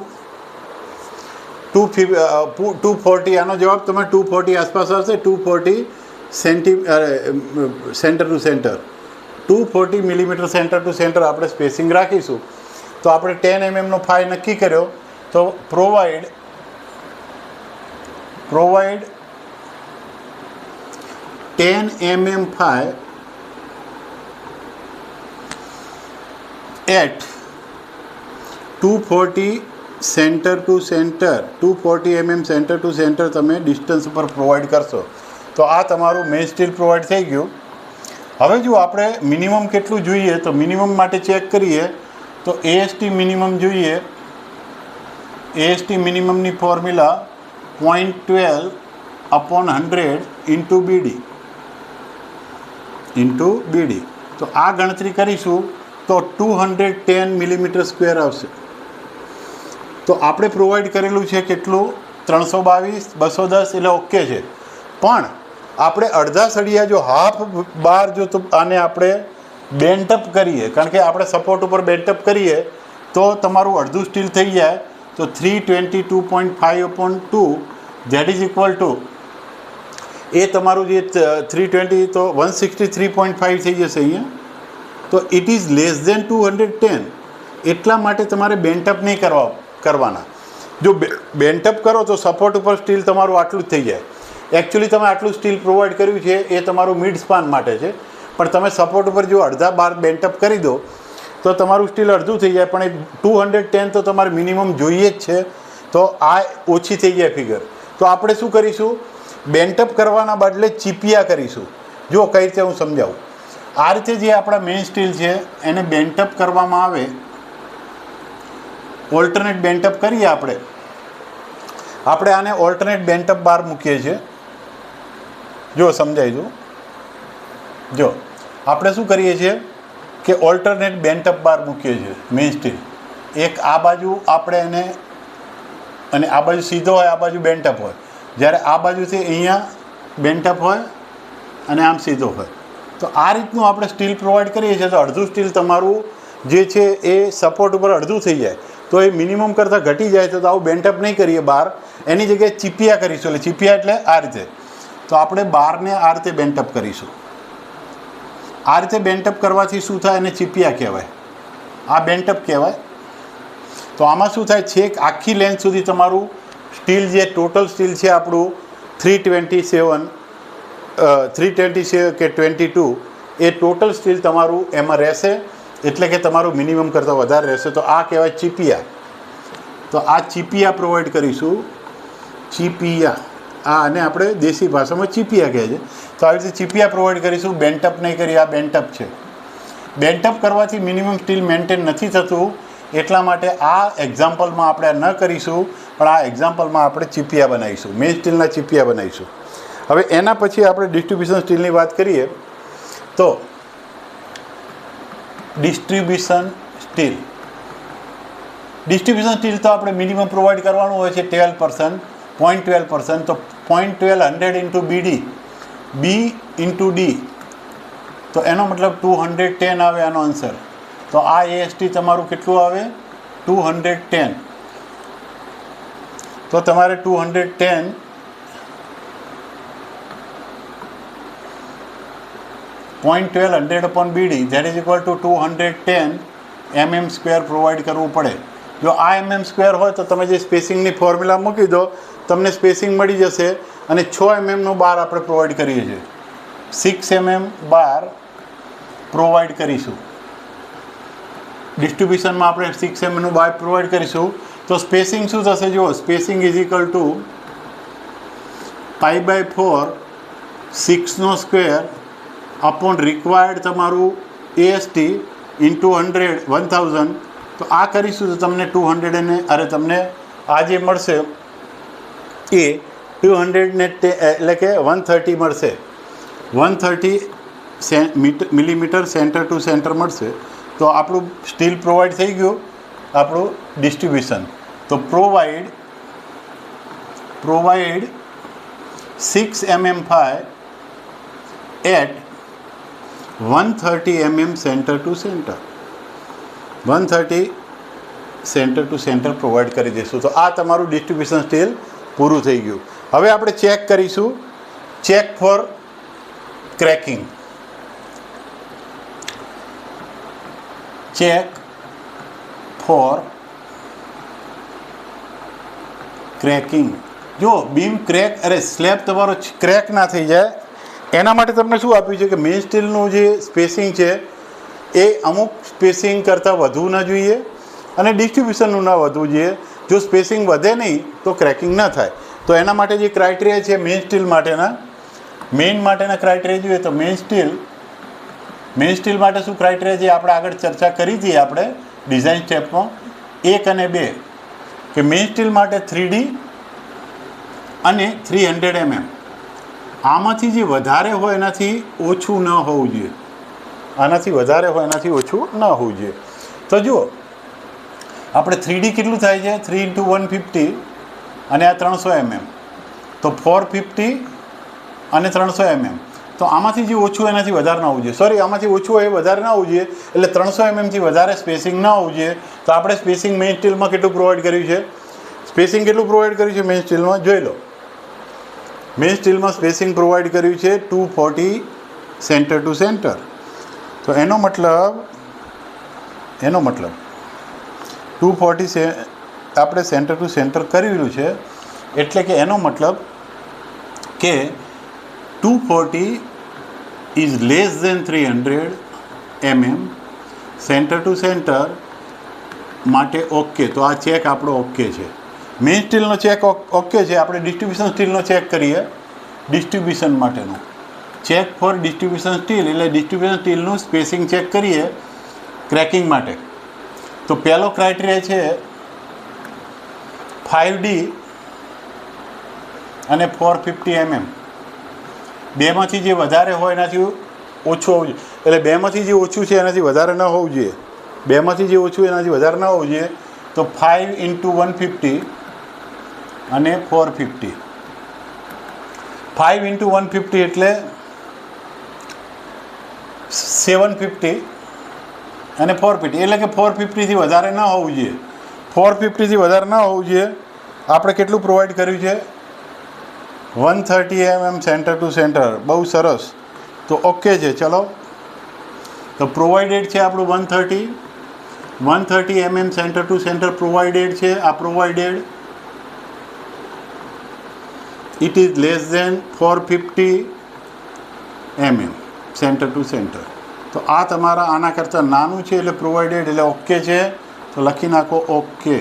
240, આનો જવાબ તમે 240 આસપાસ આવશે. 240 centre to centre, 240 millimetre centre to centre આપણે સ્પેસિંગ રાખીશું. તો આપણે 10 mm નો ફાઈ નક્કી કર્યો. તો provide 10 mm phi at 240 centre to centre, 240 mm centre to centre તમે ડિસ્ટન્સ ઉપર પ્રોવાઈડ કરશો. તો આ તમારું મેઇન સ્ટીલ પ્રોવાઈડ થઈ ગયું. હવે જો આપણે મિનિમમ કેટલું જોઈએ તો મિનિમમ માટે ચેક કરીએ તો એએસટી મિનિમમ જોઈએ. એએસટી મિનિમમની ફોર્મ્યુલા 0.12 અપોન 100 ઇન્ટુ બીડી. તો આ ગણતરી કરીશું તો 210 mm² આવશે. તો આપણે પ્રોવાઈડ કરેલું છે કેટલું 322, 210 એટલે ઓકે છે. પણ આપણે અડધા સળિયા જો હાફ બાર જો તો આને આપણે બેન્ટઅપ કરીએ, કારણ કે આપણે સપોર્ટ ઉપર બેન્ટઅપ કરીએ તો તમારું અડધું સ્ટીલ થઈ જાય. તો 322.5 upon 2 that is equal to એ તમારું જે 320 તો 163.5 થઈ જશે અહીંયા. તો ઇટ ઇઝ લેસ ધેન 210. એટલા માટે તમારે બેન્ટઅપ નહીં કરવાના. જો બેન્ટઅપ કરો તો સપોર્ટ ઉપર સ્ટીલ તમારું આટલું જ થઈ જાય. એકચ્યુઅલી તમે આટલું સ્ટીલ પ્રોવાઈડ કર્યું છે એ તમારું મિડ સ્પાન માટે છે, પણ તમે સપોર્ટ ઉપર જો અડધા બાર બેન્ટઅપ કરી દો તો તમારું સ્ટીલ અડધું થઈ જાય. પણ એ 210 તો તમારે મિનિમમ જોઈએ જ છે. તો આ ઓછી થઈ જાય ફિગર. તો આપણે શું કરીશું, બેન્ટઅપ કરવાના બદલે ચીપિયા કરીશું. જો કઈ રીતે હું સમજાવું. આ રીતે જે આપણા મેઇન સ્ટીલ છે એને બેન્ટઅપ કરવામાં આવે, ઓલ્ટરનેટ બેન્ટઅપ કરીએ આપણે આને ઓલ્ટરનેટ બેન્ટઅપ બાર મૂકીએ છીએ. જો સમજાઈ દઉં. જો આપણે શું કરીએ છીએ કે ઓલ્ટરનેટ બેન્ટઅપ બાર મૂકીએ છીએ મેઇન સ્ટીલ. એક આ બાજુ આપણે એને, અને આ બાજુ સીધો હોય, આ બાજુ બેન્ટઅપ હોય. જ્યારે આ બાજુથી અહીંયા બેન્ટઅપ હોય અને આમ સીધો હોય. તો આ રીતનું આપણે સ્ટીલ પ્રોવાઈડ કરીએ છીએ. તો અડધું સ્ટીલ તમારું જે છે એ સપોર્ટ ઉપર અડધું થઈ જાય. તો એ મિનિમમ કરતાં ઘટી જાય. તો આવું બેન્ટઅપ નહીં કરીએ બાર, એની જગ્યાએ ચીપિયા કરીશું. એટલે ચીપિયા એટલે આ રીતે. તો આપણે બારને આ રીતે બેન્ટઅપ કરીશું. આ રીતે બેન્ટઅપ કરવાથી શું થાય, એને ચીપિયા કહેવાય. આ બેન્ટઅપ કહેવાય. તો આમાં શું થાય, છેક આખી લેન્થ સુધી તમારું સ્ટીલ જે ટોટલ સ્ટીલ છે આપણું 327 કે 22 એ ટોટલ સ્ટીલ તમારું એમાં રહેશે. એટલે કે તમારું મિનિમમ કરતાં વધારે રહેશે. તો આ કહેવાય ચીપિયા. તો આ ચીપિયા પ્રોવાઈડ કરીશું, ચીપિયા, આ અને આપણે દેશી ભાષામાં ચીપિયા કહે છે. તો આવી રીતે ચીપિયા પ્રોવાઈડ કરીશું. બેન્ટઅપ નહીં કરી, આ બેન્ટઅપ છે. બેન્ટઅપ કરવાથી મિનિમમ સ્ટીલ મેન્ટેન નથી થતું, એટલા માટે આ એક્ઝામ્પલમાં આપણે ન કરીશું, પણ આ એક્ઝામ્પલમાં આપણે ચીપિયા બનાવીશું, મેઇન સ્ટીલના ચીપિયા બનાવીશું. હવે એના પછી આપણે ડિસ્ટ્રીબ્યુશન સ્ટીલની વાત કરીએ તો ડિસ્ટ્રીબ્યુશન સ્ટીલ તો આપણે મિનિમમ પ્રોવાઈડ કરવાનું હોય છે 12%, 0.12%. તો 0.12 100 into BD, B into D, તો એનો મતલબ 210 આવે આનો આન્સર. તો આ AST તમારું કેટલું આવે? 210. તો તમારે 210 0.12 100/BD that is equal two 210 mm² provide કરવું પડે. જો આ mm² હોય તો તમે જે સ્પેસિંગની ફોર્મ્યુલા મૂકી દો, તમને સ્પેસિંગ મળી જશે. અને 6 mm બાર આપણે પ્રોવાઈડ કરીએ છીએ, 6 mm બાર પ્રોવાઈડ કરીશું. ડિસ્ટ્રીબ્યુશનમાં આપણે 6 mm બાર પ્રોવાઈડ કરીશું. તો સ્પેસિંગ શું થશે? જુઓ, spacing is equal to π/4 6² upon required તમારું AST ઇન્ટુ 1000. તો આ કરીશું તો તમને 200 ને તમને આ જે મળશે એ 200 ને એટલે કે 130 મળશે. 130 મિલીમીટર સેન્ટર ટુ સેન્ટર મળશે. તો આપણું સ્ટીલ પ્રોવાઈડ થઈ ગયું, આપણું ડિસ્ટ્રીબ્યુશન. તો provide 6 mm at 130 mm centre to centre, 130 centre to centre provide કરી દઈશું. તો આ તમારું ડિસ્ટ્રીબ્યુશન સ્ટીલ પૂરું થઈ ગયું. હવે આપણે ચેક કરીશું, check for cracking. Check for cracking. જો બીમ ક્રેક, સ્લેબ તમારો ક્રેક ના થઈ જાય એના માટે તમને શું આપ્યું છે કે મેઇન સ્ટીલનું જે સ્પેસિંગ છે એ અમુક સ્પેસિંગ કરતાં વધવું ન જોઈએ અને ડિસ્ટ્રીબ્યુશનનું ન વધવું જોઈએ. જો સ્પેસિંગ વધે નહીં તો ક્રેકિંગ ન થાય. તો એના માટે જે ક્રાઇટેરિયા છે મેઇન સ્ટીલ માટેના ક્રાઇટેરિયા જોઈએ તો મેઇન સ્ટીલ માટે શું ક્રાઇટેરિયા છે આપણે આગળ ચર્ચા કરી હતી આપણે ડિઝાઇન સ્ટેપમાં 1 અને 2, કે મેઇન સ્ટીલ માટે 3D અને 300 mm. આમાંથી જે વધારે હોય એનાથી ઓછું ન હોવું જોઈએ, આનાથી વધારે હોય એનાથી ઓછું ન હોવું જોઈએ. તો જુઓ, આપણે 3D કેટલું થાય છે? 3 × 150 અને આ 300 mm, તો 450 અને 300 mm. તો આમાંથી જે ઓછું એનાથી વધારે ના હોવું જોઈએ, આમાંથી ઓછું હોય એ વધારે ના હોવું જોઈએ, એટલે 300 mm થી વધારે સ્પેસિંગ ના હોવું જોઈએ. તો આપણે સ્પેસિંગ મેઇન સ્ટીલમાં કેટલું પ્રોવાઈડ કર્યું છે? સ્પેસિંગ કેટલું પ્રોવાઈડ કર્યું છે મેઇન સ્ટીલમાં? જોઈ લો, મેઇન સ્ટીલમાં સ્પેસિંગ પ્રોવાઈડ કર્યું છે 240 સેન્ટર ટુ સેન્ટર. તો એનો મતલબ 240 આપણે સેન્ટર ટુ સેન્ટર કરેલું છે, એટલે કે એનો મતલબ કે 240 is less than 300 mm centre to centre માટે ઓકે. તો આ ચેક આપણો ઓકે છે. મેઇન સ્ટીલનો ચેક ઓકે છે. આપણે ડિસ્ટ્રીબ્યુશન સ્ટીલનો ચેક કરીએ. ડિસ્ટ્રીબ્યુશન માટેનો ચેક ફોર ડિસ્ટ્રીબ્યુશન સ્ટીલ એટલે ડિસ્ટ્રીબ્યુશન સ્ટીલનું સ્પેસિંગ ચેક કરીએ ક્રેકિંગ માટે. તો પહેલો ક્રાઇટેરિયા છે 5D અને 450 mm. બેમાંથી જે વધારે હોય એનાથી ઓછું હોવું જોઈએ, એટલે બેમાંથી જે ઓછું છે એનાથી વધારે ન હોવું જોઈએ, બેમાંથી જે ઓછું એનાથી વધારે ન હોવું જોઈએ. તો 5 × 150 અને 450. 5 × 150 એટલે 750 અને 450, એટલે કે 450 થી વધારે ન હોવું જોઈએ. 450 થી વધારે ન હોવું જોઈએ. આપણે કેટલું પ્રોવાઈડ કર્યું છે? 130 mm સેન્ટર ટુ સેન્ટર. બહુ સરસ. તો ઓકે છે. ચલો, તો પ્રોવાઈડેડ છે આપણું 130 mm centre to centre provided છે. આ provided it is less than 450 mm centre to centre. તો આ તમારા આના કરતાં નાનું છે એટલે પ્રોવાઈડેડ એટલે ઓકે છે. તો લખી નાખો ઓકે.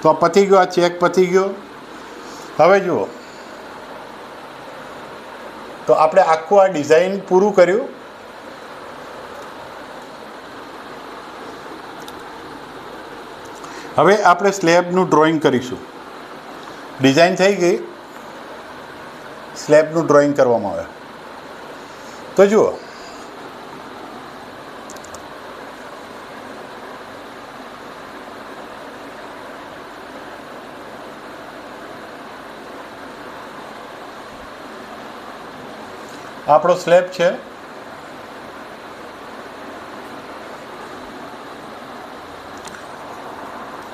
તો આ પતી ગયો, આ ચેક પતી ગયો. હવે જુઓ, તો આપણે આખું આ ડિઝાઇન પૂરું કર્યું. હવે આપણે સ્લેબનું ડ્રોઈંગ કરીશું. ડિઝાઇન થઈ ગઈ, સ્લેબનું ડ્રોઈંગ કરવામાં આવે. તો જુઓ, આપણો સ્લેબ છે.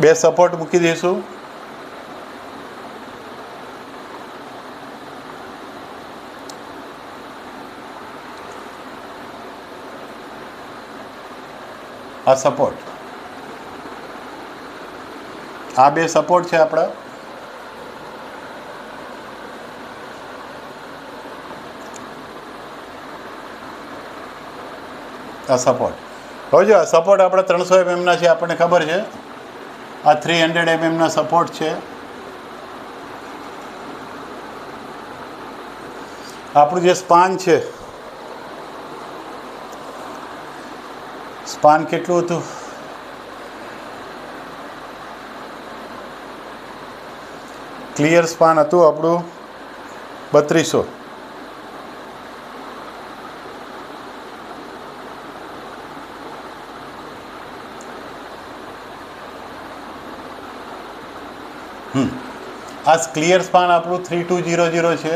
બે સપોર્ટ મૂકી દઈશું. આ સપોર્ટ, આ બે સપોર્ટ છે આપણા. આ સપોર્ટ. હવે જો આ સપોર્ટ આપણા 300 mm ના છે, આપણને ખબર છે. આ 300 mm ના સપોર્ટ છે. આપણું જે સ્પાન છે, સ્પાન કેટલું હતું? ક્લિયર સ્પાન હતું આપણું 3200. આ ક્લિયર સ્પાન આપણું 3200 છે.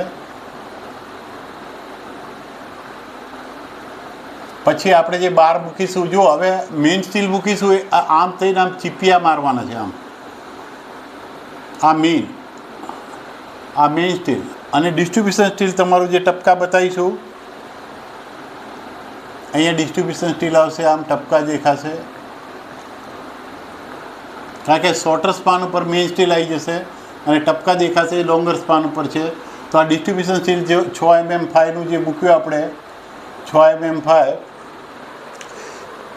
પછી આપણે જે બાર મૂકીશું, જો હવે મેઇન સ્ટીલ મૂકીશું, આમ થઈને આમ ચીપિયા મારવાના છે. આ મેઇન સ્ટીલ અને ડિસ્ટ્રીબ્યુશન સ્ટીલ તમારું જે ટપકા બતાવીશું, અહીંયા ડિસ્ટ્રીબ્યુશન સ્ટીલ આવશે, આમ ટપકા દેખાશે. કારણ કે શોર્ટર સ્પાન ઉપર મેઇન સ્ટીલ આવી જશે અને ટપકા દેખાશે લોંગર સ્પાન ઉપર છે. તો આ ડિસ્ટ્રીબ્યુશન સ્ટીલ જે 6mm5નું જે મૂક્યું આપણે, 6mm5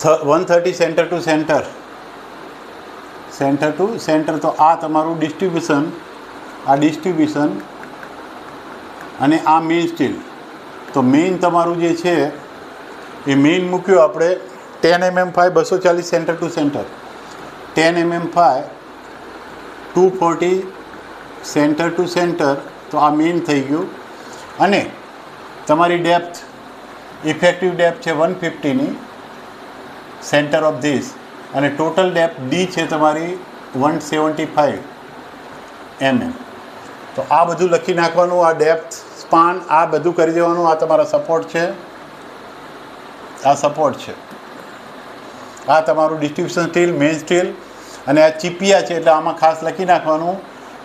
130 centre to centre, centre to centre. તો આ તમારું ડિસ્ટ્રીબ્યુશન, આ ડિસ્ટ્રીબ્યુશન અને આ મેઇન સ્ટીલ. તો મેઇન તમારું જે છે એ મેઇન મૂક્યું આપણે 10mm5 240 centre to centre, 10mm5 240 centre to centre. તો આ મેઇન થઈ ગયું. અને તમારી ડેપ્થ, ઇફેક્ટિવ ડેપ્થ છે 150ની સેન્ટર ઓફ ધીસ, અને ટોટલ ડેપ્થ ડી છે તમારી 175 mm. તો આ બધું લખી નાખવાનું. આ ડેપ્થ, સ્પાન, આ બધું કરી દેવાનું. આ તમારા સપોર્ટ છે, આ સપોર્ટ છે, આ તમારું ડિસ્ટ્રીબ્યુશન સ્ટીલ, મેઇન સ્ટીલ, અને આ ચીપિયા છે. એટલે આમાં ખાસ લખી નાખવાનું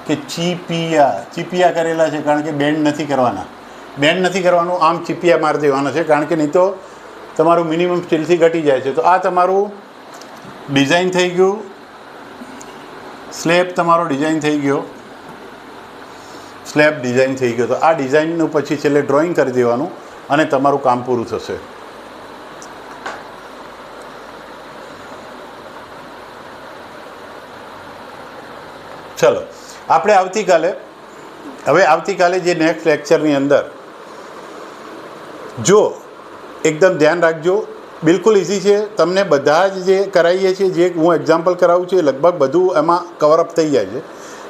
કે ચીપિયા કરેલા છે, કારણ કે બેન્ડ નથી કરવાના. બેન્ડ નથી કરવાનું, આમ ચીપિયા મારી દેવાના છે, કારણ કે નહીં તો તમારું મિનિમમ સ્ટીલથી ઘટી જાય છે. તો આ તમારું ડિઝાઇન થઈ ગયું. સ્લેબ તમારો ડિઝાઇન થઈ ગયો, સ્લેબ ડિઝાઇન થઈ ગયો. તો આ ડિઝાઇનનું પછી છેલ્લે ડ્રોઈંગ કરી દેવાનું અને તમારું કામ પૂરું થશે. ચલો, આપણે આવતીકાલે જે નેક્સ્ટ લેક્ચરની અંદર, જો એકદમ ધ્યાન રાખજો, બિલકુલ ઇઝી છે. તમને બધા જ જે કરાવીએ છીએ, જે હું એક્ઝામ્પલ કરાવું છું, એ લગભગ બધું એમાં કવરઅપ થઈ જાય છે.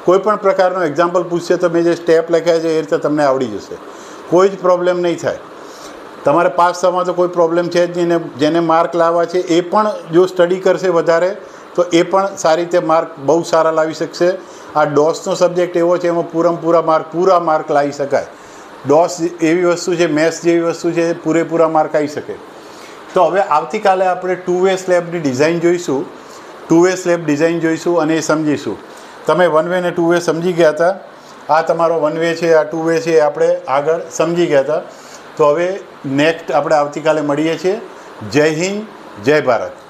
કોઈ પણ પ્રકારનો એક્ઝામ્પલ પૂછશે તો મેં જે સ્ટેપ લખ્યા છે એ રીતે તમને આવડી જશે. કોઈ જ પ્રોબ્લેમ નહીં થાય. તમારે પાસ થવામાં તો કોઈ પ્રોબ્લેમ છે જ નહીં. જેને માર્ક લાવવા છે એ પણ જો સ્ટડી કરશે વધારે તો એ પણ સારી રીતે માર્ક બહુ સારા લાવી શકશે. આ ડોસનો સબ્જેક્ટ એવો છે, એમાં પૂરા માર્ક લાવી શકાય. ડોસ એવી વસ્તુ છે, મેથ્સ જેવી વસ્તુ છે, પૂરેપૂરા માર્ક આવી શકે. તો હવે આવતીકાલે આપણે 2 વે સ્લેબની ડિઝાઇન જોઈશું. 2 વે સ્લેબ ડિઝાઇન જોઈશું અને એ સમજીશું. તમે 1 વે ને 2 વે સમજી ગયા હતા. આ તમારો 1 વે છે, આ 2 વે છે, એ આપણે આગળ સમજી ગયા હતા. તો હવે નેક્સ્ટ આપણે આવતીકાલે મળીએ છીએ. જય હિન્દ, જય ભારત.